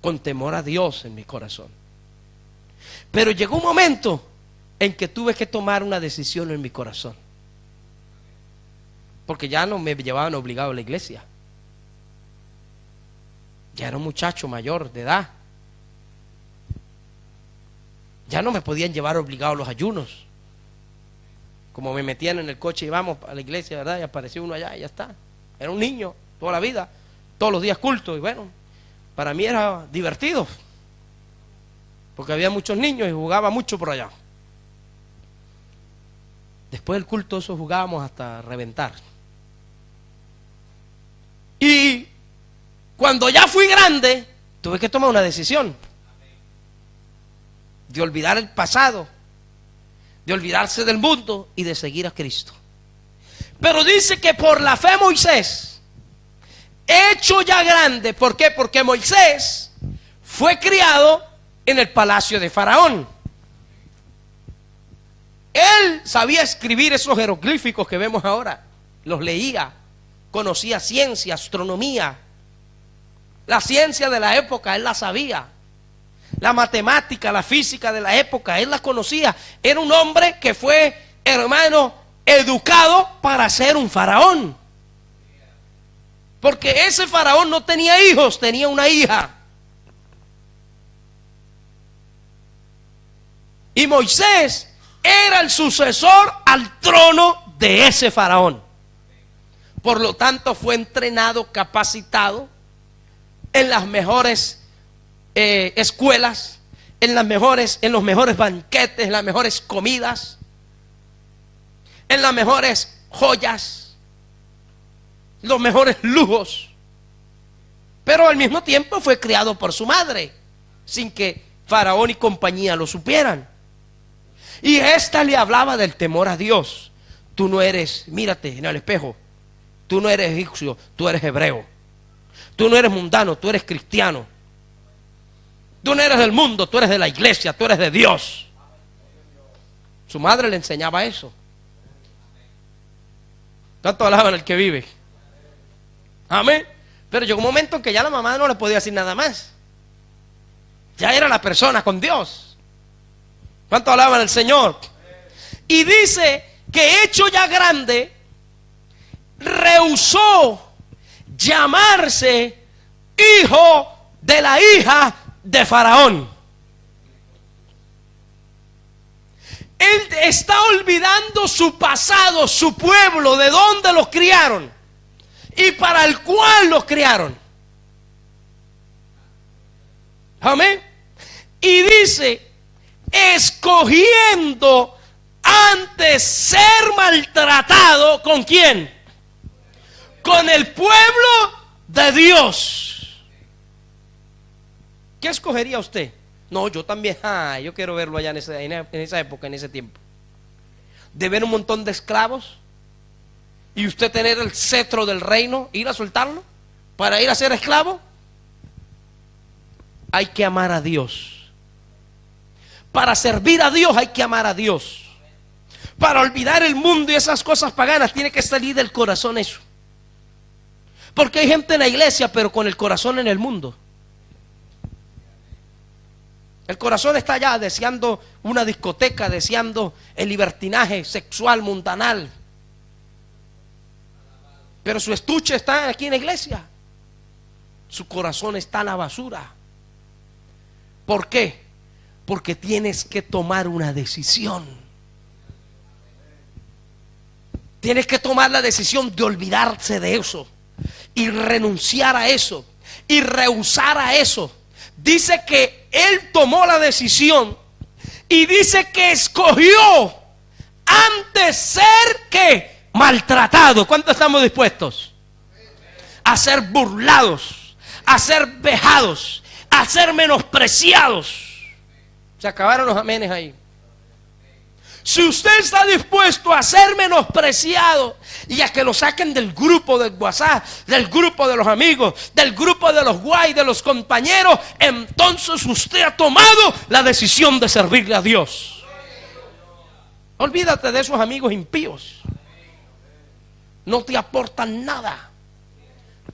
S1: con temor a Dios en mi corazón. Pero llegó un momento en que tuve que tomar una decisión en mi corazón, porque ya no me llevaban obligado a la iglesia. Ya era un muchacho mayor de edad. Ya no me podían llevar obligado a los ayunos. Como me metían en el coche y vamos a la iglesia, ¿verdad? Y apareció uno allá y ya está. Era un niño toda la vida, todos los días culto. Y bueno, para mí era divertido, porque había muchos niños y jugaba mucho por allá. Después del culto eso jugábamos hasta reventar. Y cuando ya fui grande, tuve que tomar una decisión de olvidar el pasado, de olvidarse del mundo y de seguir a Cristo. Pero dice que por la fe Moisés, hecho ya grande. ¿Por qué? Porque Moisés fue criado en el palacio de Faraón. Él sabía escribir esos jeroglíficos que vemos ahora, los leía, conocía ciencia, astronomía, la ciencia de la época, él la sabía. La matemática, la física de la época, él la conocía. Era un hombre que fue, hermano, educado para ser un faraón. Porque ese faraón no tenía hijos, tenía una hija. Y Moisés era el sucesor al trono de ese faraón. Por lo tanto, fue entrenado, capacitado en las mejores escuelas, en los mejores banquetes, en las mejores comidas, en las mejores joyas, los mejores lujos. Pero al mismo tiempo fue criado por su madre, sin que Faraón y compañía lo supieran. Y esta le hablaba del temor a Dios. Tú no eres, mírate en el espejo, tú no eres egipcio, tú eres hebreo. Tú no eres mundano, tú eres cristiano. Tú no eres del mundo, tú eres de la iglesia, tú eres de Dios. Su madre le enseñaba eso. Tanto alaban al que vive. Amén. Pero llegó un momento en que ya la mamá no le podía decir nada más. Ya era la persona con Dios. ¿Cuánto alaban al Señor? Y dice que hecho ya grande, rehusó llamarse hijo de la hija de Faraón. Él está olvidando su pasado, su pueblo, de donde los criaron y para el cual los criaron. Amén. Y dice, escogiendo antes ser maltratado, ¿con quién? Con el pueblo de Dios. ¿Qué escogería usted? No, yo también, yo quiero verlo allá en esa época, en ese tiempo. De ver un montón de esclavos y usted tener el cetro del reino, ir a soltarlo para ir a ser esclavo. Hay que amar a Dios. Para servir a Dios hay que amar a Dios. Para olvidar el mundo y esas cosas paganas tiene que salir del corazón eso. Porque hay gente en la iglesia pero con el corazón en el mundo. El corazón está allá deseando una discoteca, deseando el libertinaje sexual mundanal. Pero su estuche está aquí en la iglesia. Su corazón está en la basura. ¿Por qué? Porque tienes que tomar una decisión. Tienes que tomar la decisión de olvidarse de eso y renunciar a eso y rehusar a eso. Dice que él tomó la decisión y dice que escogió antes ser que maltratado. ¿Cuánto estamos dispuestos? A ser burlados, a ser vejados, a ser menospreciados. Se acabaron los amenes ahí. Si usted está dispuesto a ser menospreciado y a que lo saquen del grupo del WhatsApp, del grupo de los amigos, del grupo de los guay, de los compañeros, entonces usted ha tomado la decisión de servirle a Dios. Olvídate de esos amigos impíos. No te aportan nada.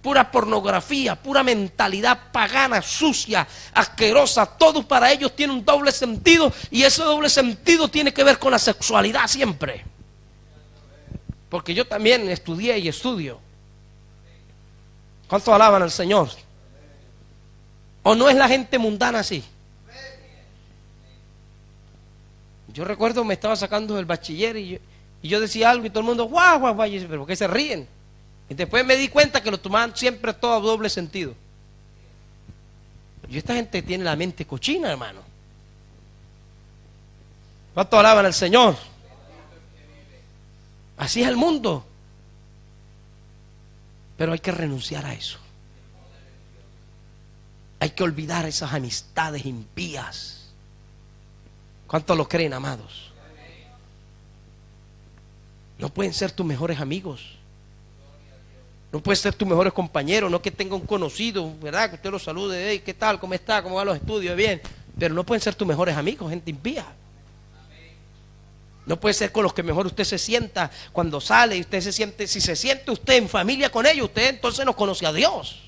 S1: Pura pornografía, pura mentalidad pagana, sucia, asquerosa. Todo para ellos tiene un doble sentido y ese doble sentido tiene que ver con la sexualidad siempre. Porque yo también estudié y estudio. ¿Cuánto alaban al Señor? ¿O no es la gente mundana así? Yo recuerdo me estaba sacando del bachiller y yo decía algo y todo el mundo guau, guau, guau. ¿Pero por qué se ríen? Y después me di cuenta que lo tomaban siempre todo a doble sentido. Y esta gente tiene la mente cochina, hermano. ¿Cuánto alaban al Señor? Así es el mundo. Pero hay que renunciar a eso. Hay que olvidar esas amistades impías. ¿Cuántos lo creen, amados? No pueden ser tus mejores amigos. No puede ser tus mejores compañeros, no que tenga un conocido, ¿verdad? Que usted lo salude, hey, ¿qué tal? ¿Cómo está? ¿Cómo van los estudios? Bien. Pero no pueden ser tus mejores amigos, gente impía. No puede ser con los que mejor usted se sienta cuando sale y usted se siente. Si se siente usted en familia con ellos, usted entonces no conoce a Dios.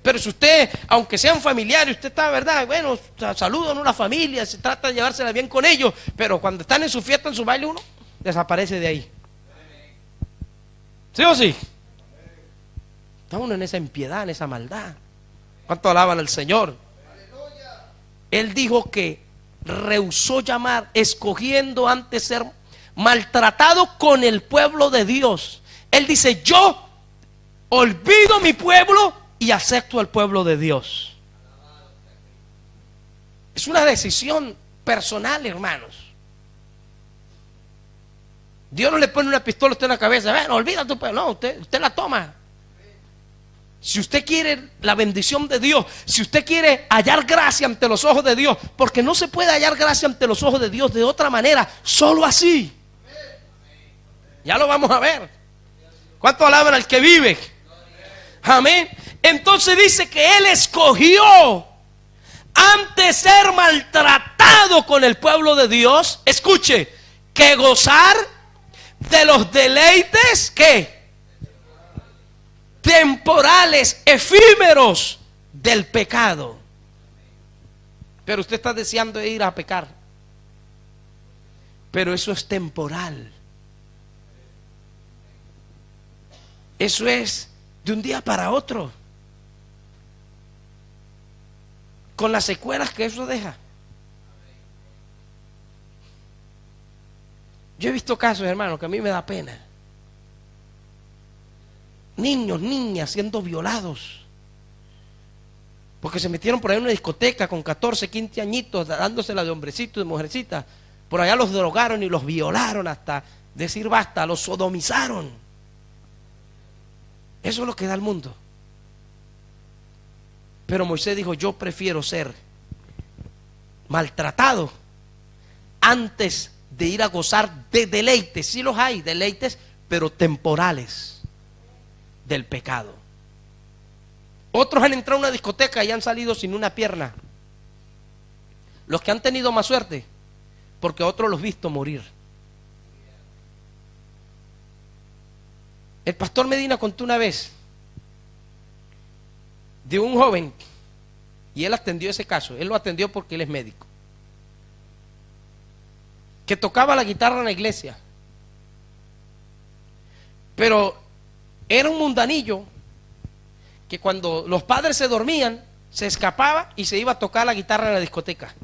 S1: Pero si usted, aunque sean familiares, usted está, ¿verdad? Bueno, saludan a una familia, se trata de llevársela bien con ellos, pero cuando están en su fiesta, en su baile, uno desaparece de ahí. ¿Sí o sí? Está uno en esa impiedad, en esa maldad. ¿Cuánto alaban al Señor? Él dijo que rehusó llamar, escogiendo antes ser maltratado con el pueblo de Dios. Él dice, yo olvido mi pueblo y acepto al pueblo de Dios. Es una decisión personal, hermanos. Dios no le pone una pistola a usted en la cabeza, bueno, olvida tu pueblo. No, usted la toma. Si usted quiere la bendición de Dios, si usted quiere hallar gracia ante los ojos de Dios, porque no se puede hallar gracia ante los ojos de Dios de otra manera, solo así. Ya lo vamos a ver. ¿Cuánto alaban al que vive? Amén. Entonces dice que Él escogió antes ser maltratado con el pueblo de Dios, escuche, que gozar de los deleites que temporales, efímeros del pecado. Pero usted está deseando ir a pecar, pero eso es temporal. Eso es de un día para otro, con las secuelas que eso deja. Yo he visto casos, hermano, que a mí me da pena. Niños, niñas siendo violados porque se metieron por ahí en una discoteca con 14, 15 añitos, dándosela de hombrecito y de mujercita. Por allá los drogaron y los violaron hasta decir basta, los sodomizaron. Eso es lo que da el mundo. Pero Moisés dijo: yo prefiero ser maltratado antes de ir a gozar de deleites. Sí los hay, deleites, pero temporales del pecado. Otros han entrado a una discoteca y han salido sin una pierna. Los que han tenido más suerte, porque otros los visto morir. El pastor Medina contó una vez de un joven, y él atendió ese caso. Él lo atendió porque él es médico, que tocaba la guitarra en la iglesia, pero era un mundanillo que cuando los padres se dormían se escapaba y se iba a tocar la guitarra en la discoteca.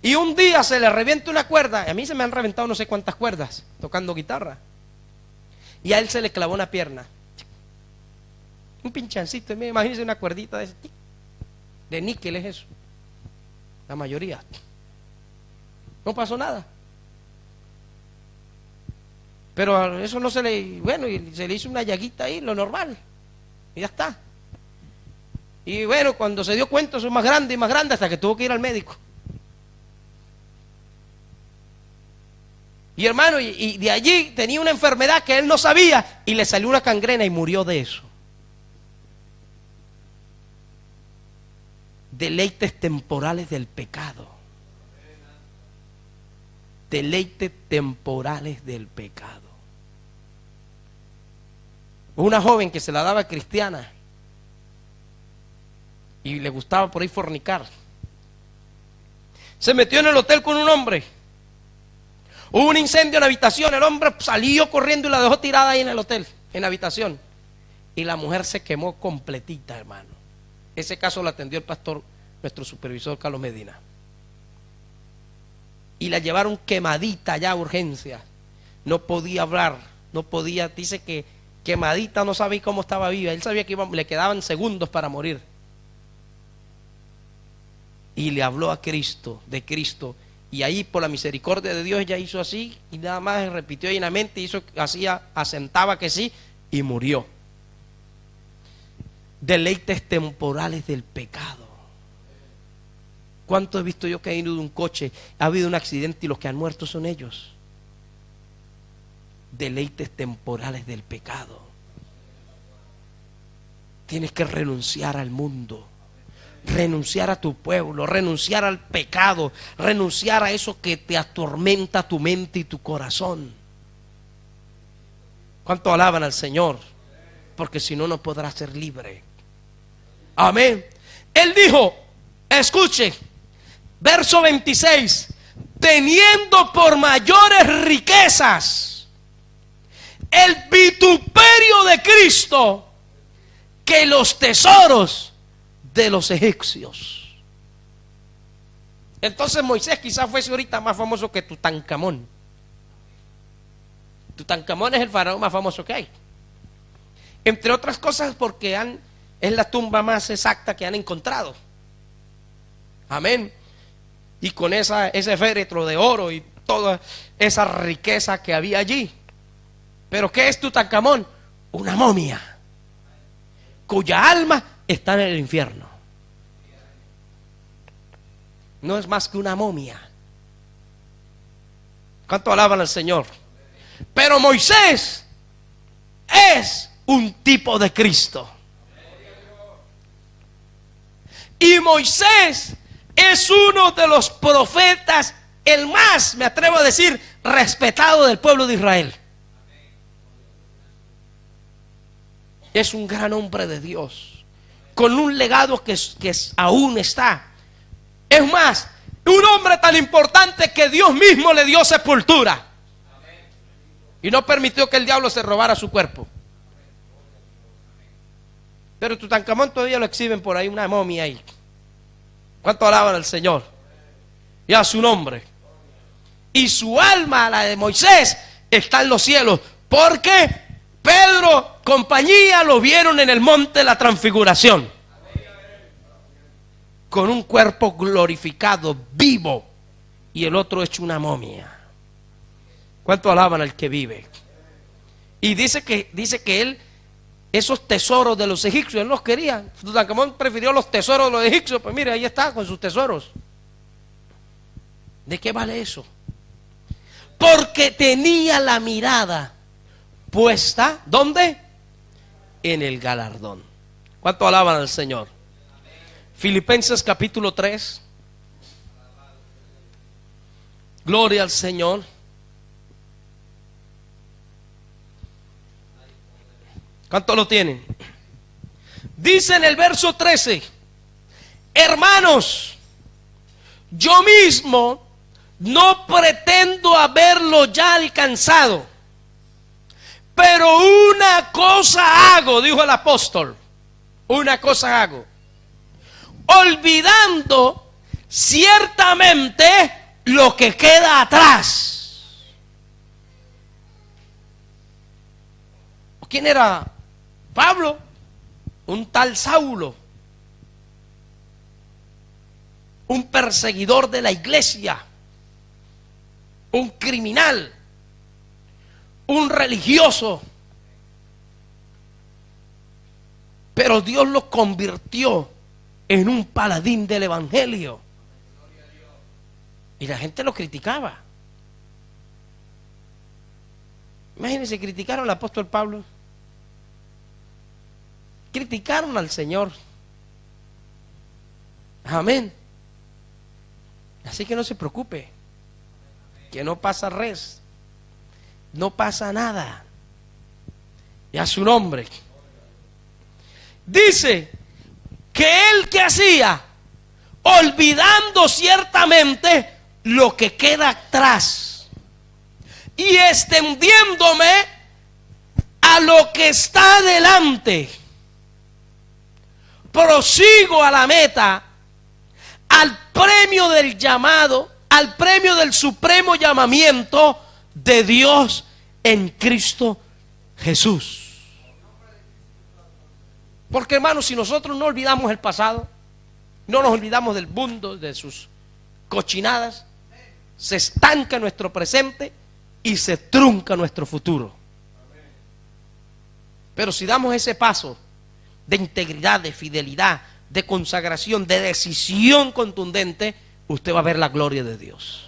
S1: Y un día se le revienta una cuerda. A mí se me han reventado no sé cuántas cuerdas tocando guitarra, y a él se le clavó una pierna, un pinchancito. Imagínense una cuerdita de ese tipo, de níquel es eso, la mayoría. No pasó nada, pero eso no se le, bueno, y se le hizo una llaguita ahí, lo normal, y ya está. Y bueno, cuando se dio cuenta, eso es más grande y más grande, hasta que tuvo que ir al médico. Y hermano, y de allí tenía una enfermedad que él no sabía, y le salió una gangrena y murió de eso. Deleites temporales del pecado. Deleites temporales del pecado. Una joven que se la daba cristiana y le gustaba por ahí fornicar, se metió en el hotel con un hombre. Hubo un incendio en la habitación, el hombre salió corriendo y la dejó tirada ahí en el hotel, en la habitación, y la mujer se quemó completita, hermano. Ese caso lo atendió el pastor, nuestro supervisor Carlos Medina, y la llevaron quemadita ya a urgencia. No podía hablar, no podía, dice que quemadita, no sabía cómo estaba viva. Él sabía que le quedaban segundos para morir, y le habló a Cristo, de Cristo. Y ahí, por la misericordia de Dios, ella hizo así y nada más repitió llenamente, hizo, hacía, asentaba que sí, y murió. Deleites temporales del pecado. ¿Cuánto he visto yo que ha ido de un coche, ha habido un accidente y los que han muerto son ellos? Deleites temporales del pecado. Tienes que renunciar al mundo, renunciar a tu pueblo, renunciar al pecado, renunciar a eso que te atormenta tu mente y tu corazón. ¿Cuánto alaban al Señor? Porque si no, no podrás ser libre. Amén. Él dijo, escuche, verso 26, teniendo por mayores riquezas el vituperio de Cristo que los tesoros de los egipcios. Entonces Moisés quizás fuese ahorita más famoso que Tutankamón. Tutankamón es el faraón más famoso que hay, entre otras cosas porque es la tumba más exacta que han encontrado. Amén. Y con ese féretro de oro y toda esa riqueza que había allí. Pero ¿qué es Tutankamón? Una momia cuya alma está en el infierno. No es más que una momia. ¿Cuánto alaban al Señor? Pero Moisés es un tipo de Cristo. Y Moisés es uno de los profetas, el más, me atrevo a decir, respetado del pueblo de Israel. Es un gran hombre de Dios, con un legado que aún está. Es más, un hombre tan importante que Dios mismo le dio sepultura y no permitió que el diablo se robara su cuerpo. Pero Tutankamón todavía lo exhiben por ahí, una momia ahí. ¿Cuánto alaban al Señor? Y a su nombre. Y su alma, la de Moisés, está en los cielos, porque Pedro, compañía, lo vieron en el monte de la transfiguración, con un cuerpo glorificado, vivo, y el otro hecho una momia. ¿Cuánto alaban al que vive? Y dice que él, esos tesoros de los egipcios, él los quería. Tutankamón prefirió los tesoros de los egipcios. Pues mire, ahí está con sus tesoros. ¿De qué vale eso? Porque tenía la mirada puesta, ¿dónde? En el galardón. ¿Cuánto alaban al Señor? Filipenses capítulo 3. Gloria al Señor. ¿Cuánto lo tienen? Dice en el verso 13: hermanos, yo mismo no pretendo haberlo ya alcanzado, pero una cosa hago, dijo el apóstol, una cosa hago, olvidando ciertamente lo que queda atrás. ¿Quién era Pablo? Un tal Saulo, un perseguidor de la iglesia, un criminal, un religioso. Pero Dios lo convirtió en un paladín del evangelio. Y la gente lo criticaba. Imagínense, criticaron al apóstol Pablo. Criticaron al Señor. Amén. Así que no se preocupe, que no pasa res, no pasa nada. Y a su nombre. Dice que él que hacía, olvidando ciertamente lo que queda atrás y extendiéndome a lo que está delante, prosigo a la meta, al premio del llamado, al premio del supremo llamamiento de Dios en Cristo Jesús. Porque, hermanos, si nosotros no olvidamos el pasado, no nos olvidamos del mundo, de sus cochinadas, se estanca nuestro presente y se trunca nuestro futuro. Pero si damos ese paso de integridad, de fidelidad, de consagración, de decisión contundente, usted va a ver la gloria de Dios.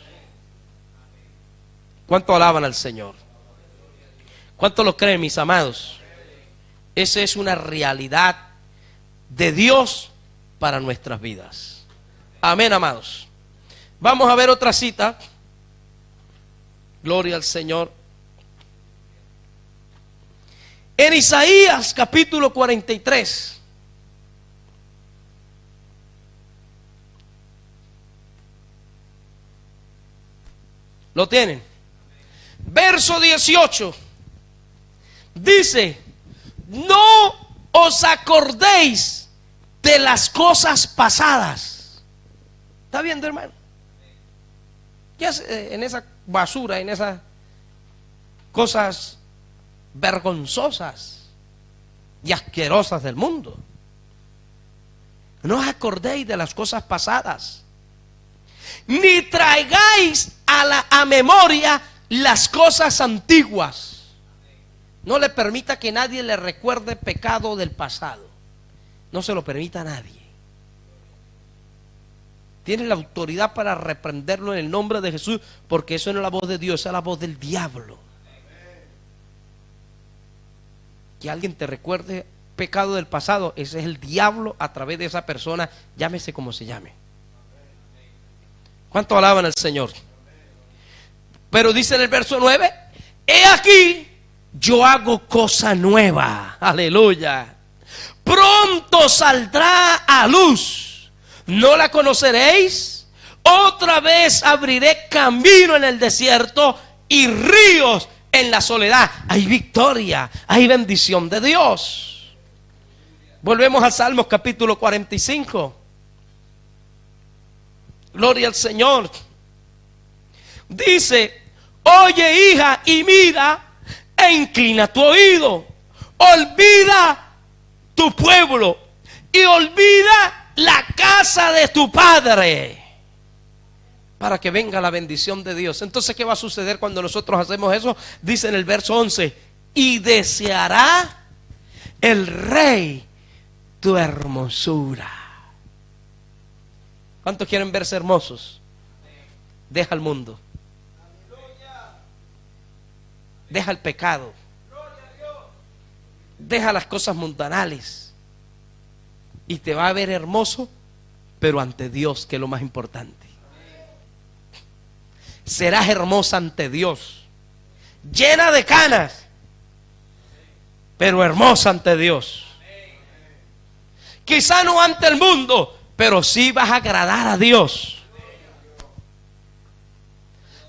S1: ¿Cuánto alaban al Señor? ¿Cuánto lo creen, mis amados? Esa es una realidad de Dios para nuestras vidas. Amén, amados. Vamos a ver otra cita. Gloria al Señor. En Isaías capítulo 43. ¿Lo tienen? Verso 18. Dice: no os acordéis de las cosas pasadas. ¿Está viendo, hermano? ¿Qué hace en esa basura, en esas cosas vergonzosas y asquerosas del mundo? No os acordéis de las cosas pasadas, ni traigáis a memoria las cosas antiguas. No le permita que nadie le recuerde pecado del pasado. No se lo permita a nadie. Tienes la autoridad para reprenderlo en el nombre de Jesús, porque eso no es la voz de Dios, esa es la voz del diablo. Que alguien te recuerde pecado del pasado, ese es el diablo a través de esa persona, llámese como se llame. ¿Cuánto alaban al Señor? Pero dice en el verso 9, he aquí, yo hago cosa nueva, aleluya. Pronto saldrá a luz, ¿no la conoceréis? Otra vez abriré camino en el desierto y ríos en la soledad. Hay victoria, hay bendición de Dios. Volvemos al Salmos capítulo 45. Gloria al Señor. Dice, oye hija y mira e inclina tu oído. Olvida tu pueblo y olvida la casa de tu padre, para que venga la bendición de Dios. Entonces, ¿qué va a suceder cuando nosotros hacemos eso? Dice en el verso 11, y deseará el rey tu hermosura. ¿Cuántos quieren verse hermosos? Deja el mundo. Deja el pecado. Deja las cosas mundanales. Y te va a ver hermoso, pero ante Dios, que es lo más importante. Serás hermosa ante Dios, llena de canas, pero hermosa ante Dios. Quizá no ante el mundo, pero sí vas a agradar a Dios.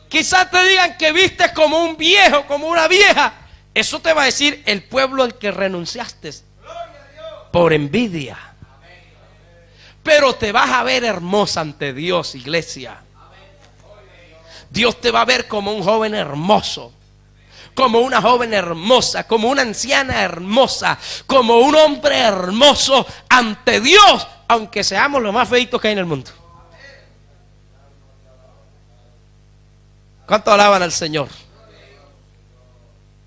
S1: Quizá te digan que vistes como un viejo, como una vieja. Eso te va a decir el pueblo al que renunciaste por envidia. Pero te vas a ver hermosa ante Dios, iglesia. Dios te va a ver como un joven hermoso, como una joven hermosa, como una anciana hermosa, como un hombre hermoso ante Dios, aunque seamos los más feitos que hay en el mundo. ¿Cuánto alaban al Señor?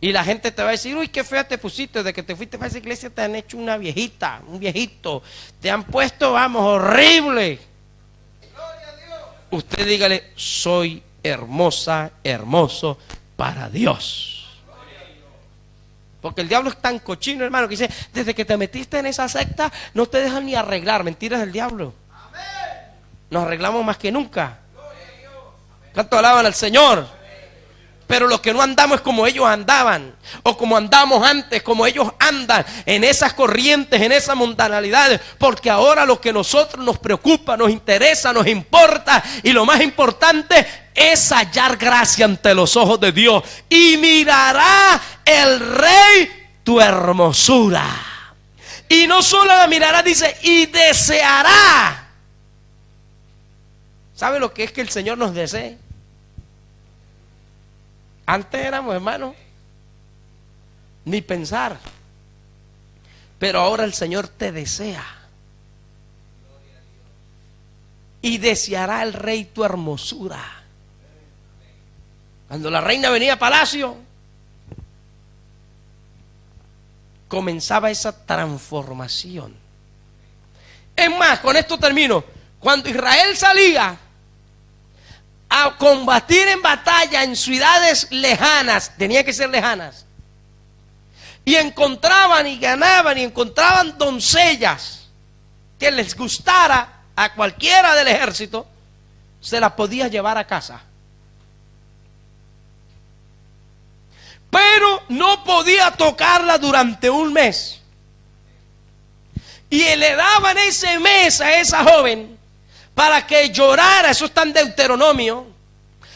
S1: Y la gente te va a decir, uy, qué fea te pusiste, de que te fuiste para esa iglesia te han hecho una viejita, un viejito, te han puesto, vamos, horrible. Usted dígale, soy hermosa, hermoso para Dios. Porque el diablo es tan cochino, hermano, que dice, desde que te metiste en esa secta no te dejan ni arreglar. Mentiras del diablo. Nos arreglamos más que nunca. ¿Cuánto alaban al Señor? Pero los que no andamos es como ellos andaban, o como andamos antes, como ellos andan, en esas corrientes, en esas mundanalidades. Porque ahora lo que a nosotros nos preocupa, nos interesa, nos importa, y lo más importante es hallar gracia ante los ojos de Dios. Y mirará el rey tu hermosura. Y no solo la mirará, dice, y deseará. ¿Sabe lo que es que el Señor nos desee? Antes éramos, hermanos, ni pensar. Pero ahora el Señor te desea. Y deseará el rey tu hermosura. Cuando la reina venía a palacio, comenzaba esa transformación. Es más, con esto termino. Cuando Israel salía a combatir en batalla en ciudades lejanas, tenía que ser lejanas, y encontraban y ganaban y encontraban doncellas que les gustara a cualquiera del ejército, se las podía llevar a casa, pero no podía tocarla durante un mes. Y le daban ese mes a esa joven para que llorara, eso está en Deuteronomio,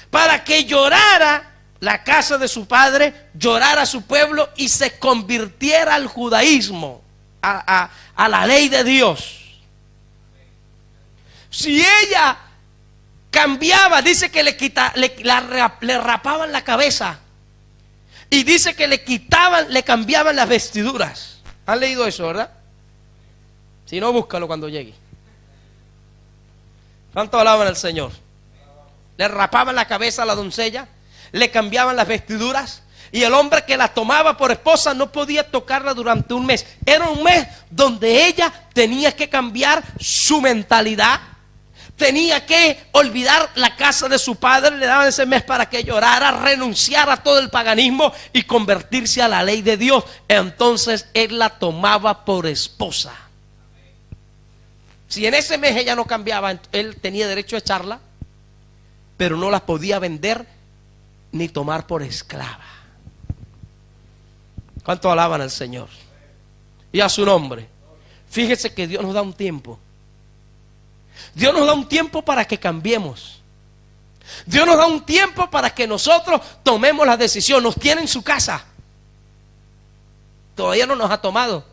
S1: para que llorara la casa de su padre, llorara a su pueblo y se convirtiera al judaísmo, a la ley de Dios. Si ella cambiaba, dice que le rapaban la cabeza, y dice que le cambiaban las vestiduras. ¿Han leído eso, verdad? Si no, búscalo cuando llegue. ¿Cuánto alaban al Señor? Le rapaban la cabeza a la doncella, le cambiaban las vestiduras, y el hombre que la tomaba por esposa no podía tocarla durante un mes. Era un mes donde ella tenía que cambiar su mentalidad, tenía que olvidar la casa de su padre, le daban ese mes para que llorara, renunciar a todo el paganismo y convertirse a la ley de Dios. Entonces él la tomaba por esposa. Si en ese mes ella no cambiaba, él tenía derecho a echarla, pero no la podía vender ni tomar por esclava. ¿Cuánto alaban al Señor? Y a su nombre. Fíjese que Dios nos da un tiempo. Dios nos da un tiempo para que cambiemos. Dios nos da un tiempo para que nosotros tomemos la decisión. Nos tiene en su casa. Todavía no nos ha tomado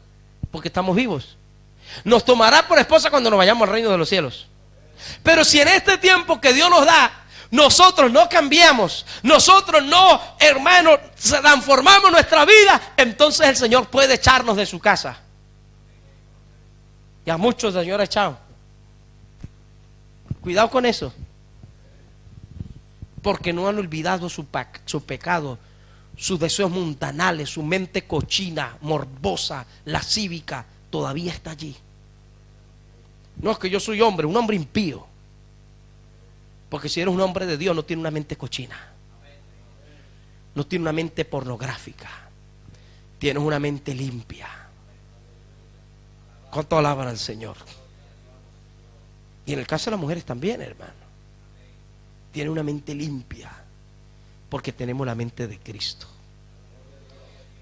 S1: porque estamos vivos. Nos tomará por esposa cuando nos vayamos al reino de los cielos. Pero si en este tiempo que Dios nos da, nosotros no cambiamos, nosotros no, hermanos, transformamos nuestra vida, entonces el Señor puede echarnos de su casa. Y a muchos el Señor ha echado. Cuidado con eso. Porque no han olvidado su pecado, sus deseos mundanales, su mente cochina, morbosa, lascívica, todavía está allí. No es que yo soy hombre, un hombre impío. Porque si eres un hombre de Dios, no tiene una mente cochina. No tiene una mente pornográfica. Tienes una mente limpia. ¿Cuánto alaban al Señor? Y en el caso de las mujeres también, hermano. Tiene una mente limpia. Porque tenemos la mente de Cristo.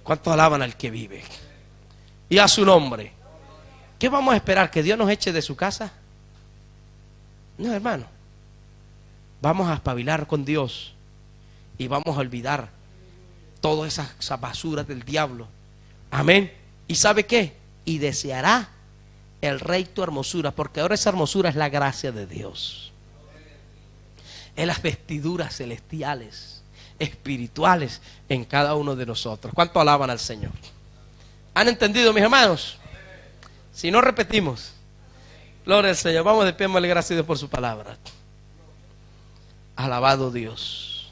S1: ¿Cuánto alaban al que vive? Y a su nombre. ¿Qué vamos a esperar? ¿Que Dios nos eche de su casa? No, hermano. Vamos a espabilar con Dios. Y vamos a olvidar todas esas basuras del diablo. Amén. ¿Y sabe qué? Y deseará el rey tu hermosura, porque ahora esa hermosura es la gracia de Dios. Es las vestiduras celestiales, espirituales en cada uno de nosotros. ¿Cuánto alaban al Señor? ¿Han entendido, mis hermanos? Si no, repetimos. Gloria al Señor. Vamos de pie, darle gracias a Dios por su palabra. Alabado Dios.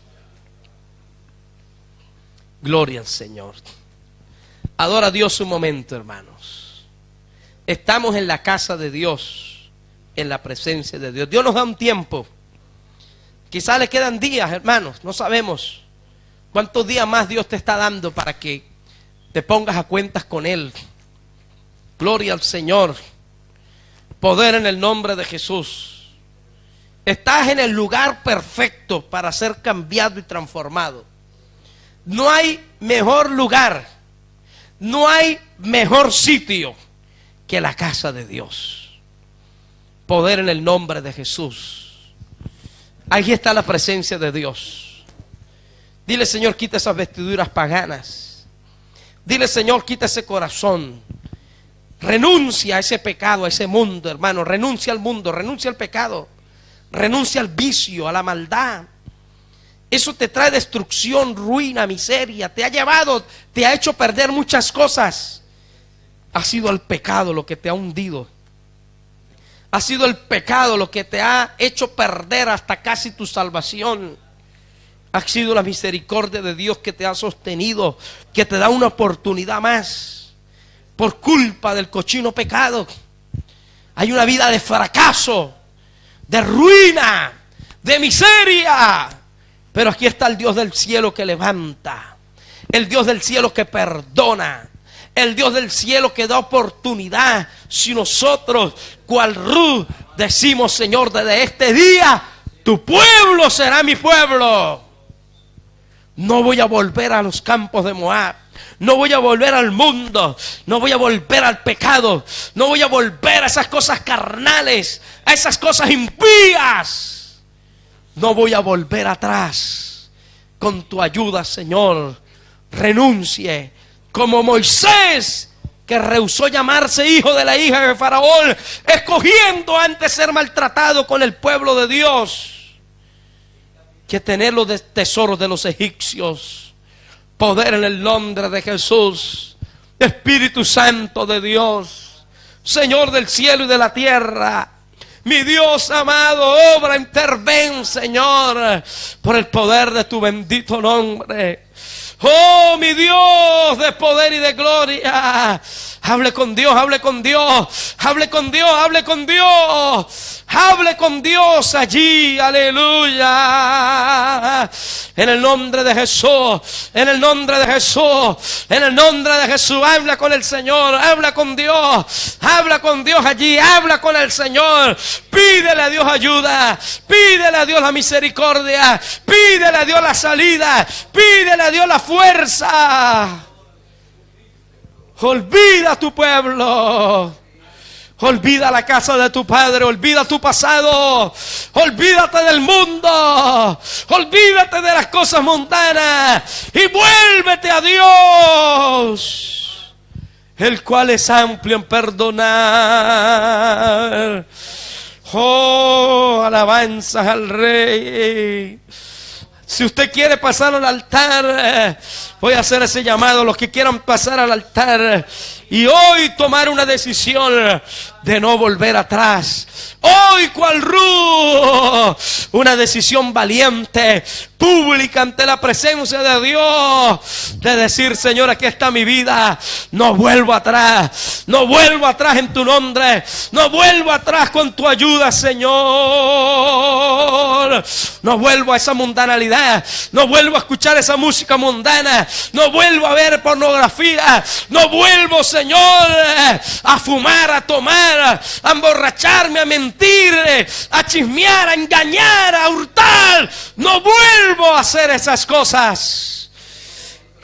S1: Gloria al Señor. Adora a Dios un momento, hermanos. Estamos en la casa de Dios, en la presencia de Dios. Dios nos da un tiempo. Quizás le quedan días, hermanos, no sabemos cuántos días más Dios te está dando para que te pongas a cuentas con Él. Gloria al Señor. Poder en el nombre de Jesús. Estás en el lugar perfecto para ser cambiado y transformado. No hay mejor lugar, no hay mejor sitio que la casa de Dios. Poder en el nombre de Jesús. Ahí está la presencia de Dios. Dile, Señor, quita esas vestiduras paganas. Dile, Señor, quita ese corazón. Renuncia a ese pecado, a ese mundo, hermano. Renuncia al mundo, renuncia al pecado. Renuncia al vicio, a la maldad. Eso te trae destrucción, ruina, miseria. Te ha llevado, te ha hecho perder muchas cosas. Ha sido el pecado lo que te ha hundido. Ha sido el pecado lo que te ha hecho perder hasta casi tu salvación. Ha sido la misericordia de Dios que te ha sostenido, que te da una oportunidad más. Por culpa del cochino pecado, hay una vida de fracaso, de ruina, de miseria. Pero aquí está el Dios del cielo que levanta, el Dios del cielo que perdona, el Dios del cielo que da oportunidad. Si nosotros, cual Ruth, decimos, Señor, desde este día, tu pueblo será mi pueblo. No voy a volver a los campos de Moab. No voy a volver al mundo. No voy a volver al pecado. No voy a volver a esas cosas carnales, a esas cosas impías. No voy a volver atrás. Con tu ayuda, Señor, renuncie. Como Moisés, que rehusó llamarse hijo de la hija de Faraón, escogiendo antes ser maltratado con el pueblo de Dios que tener los tesoros de los egipcios. Poder en el nombre de Jesús. Espíritu Santo de Dios, Señor del cielo y de la tierra, mi Dios amado, obra, interven, Señor, por el poder de tu bendito nombre. Oh, mi Dios de poder y de gloria, Hable con Dios, hable con Dios, hable con Dios, hable con Dios. Hable con Dios allí, aleluya. En el nombre de Jesús, en el nombre de Jesús, en el nombre de Jesús. Habla con el Señor, habla con Dios allí, habla con el Señor. Pídele a Dios ayuda, pídele a Dios la misericordia, pídele a Dios la salida, pídele a Dios la fuerza. Olvida a tu pueblo. Olvida la casa de tu padre, olvida tu pasado, olvídate del mundo, olvídate de las cosas mundanas y vuélvete a Dios, el cual es amplio en perdonar. Oh, alabanzas al Rey. Si usted quiere pasar al altar, voy a hacer ese llamado a los que quieran pasar al altar y hoy tomar una decisión de no volver atrás. Hoy, cual Ruth, una decisión valiente, pública ante la presencia de Dios, de decir: Señor, aquí está mi vida, no vuelvo atrás, no vuelvo atrás en tu nombre, no vuelvo atrás con tu ayuda, Señor. No vuelvo a esa mundanalidad, no vuelvo a escuchar esa música mundana, no vuelvo a ver pornografía, no vuelvo, Señor, a fumar, a tomar, a emborracharme, a mentir, a chismear, a engañar, a hurtar. No vuelvo a hacer esas cosas.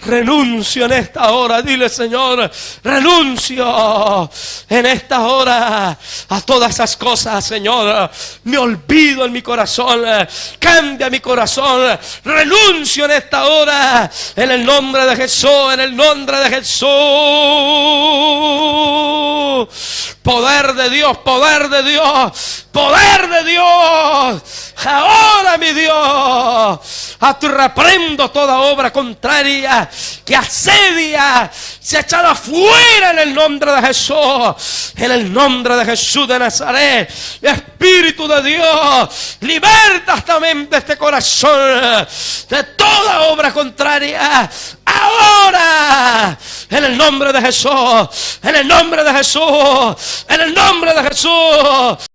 S1: Renuncio en esta hora. Dile: Señor, renuncio en esta hora a todas esas cosas, Señor. Me olvido en mi corazón. Cambia mi corazón. Renuncio en esta hora, en el nombre de Jesús, en el nombre de Jesús. Poder de Dios, poder de Dios, poder de Dios. Ahora, mi Dios, a tu reprendo toda obra contraria que asedia, se echada fuera en el nombre de Jesús, en el nombre de Jesús de Nazaret. Espíritu de Dios, liberta esta mente, este corazón de toda obra contraria. Ahora, en el nombre de Jesús, en el nombre de Jesús, en el nombre de Jesús.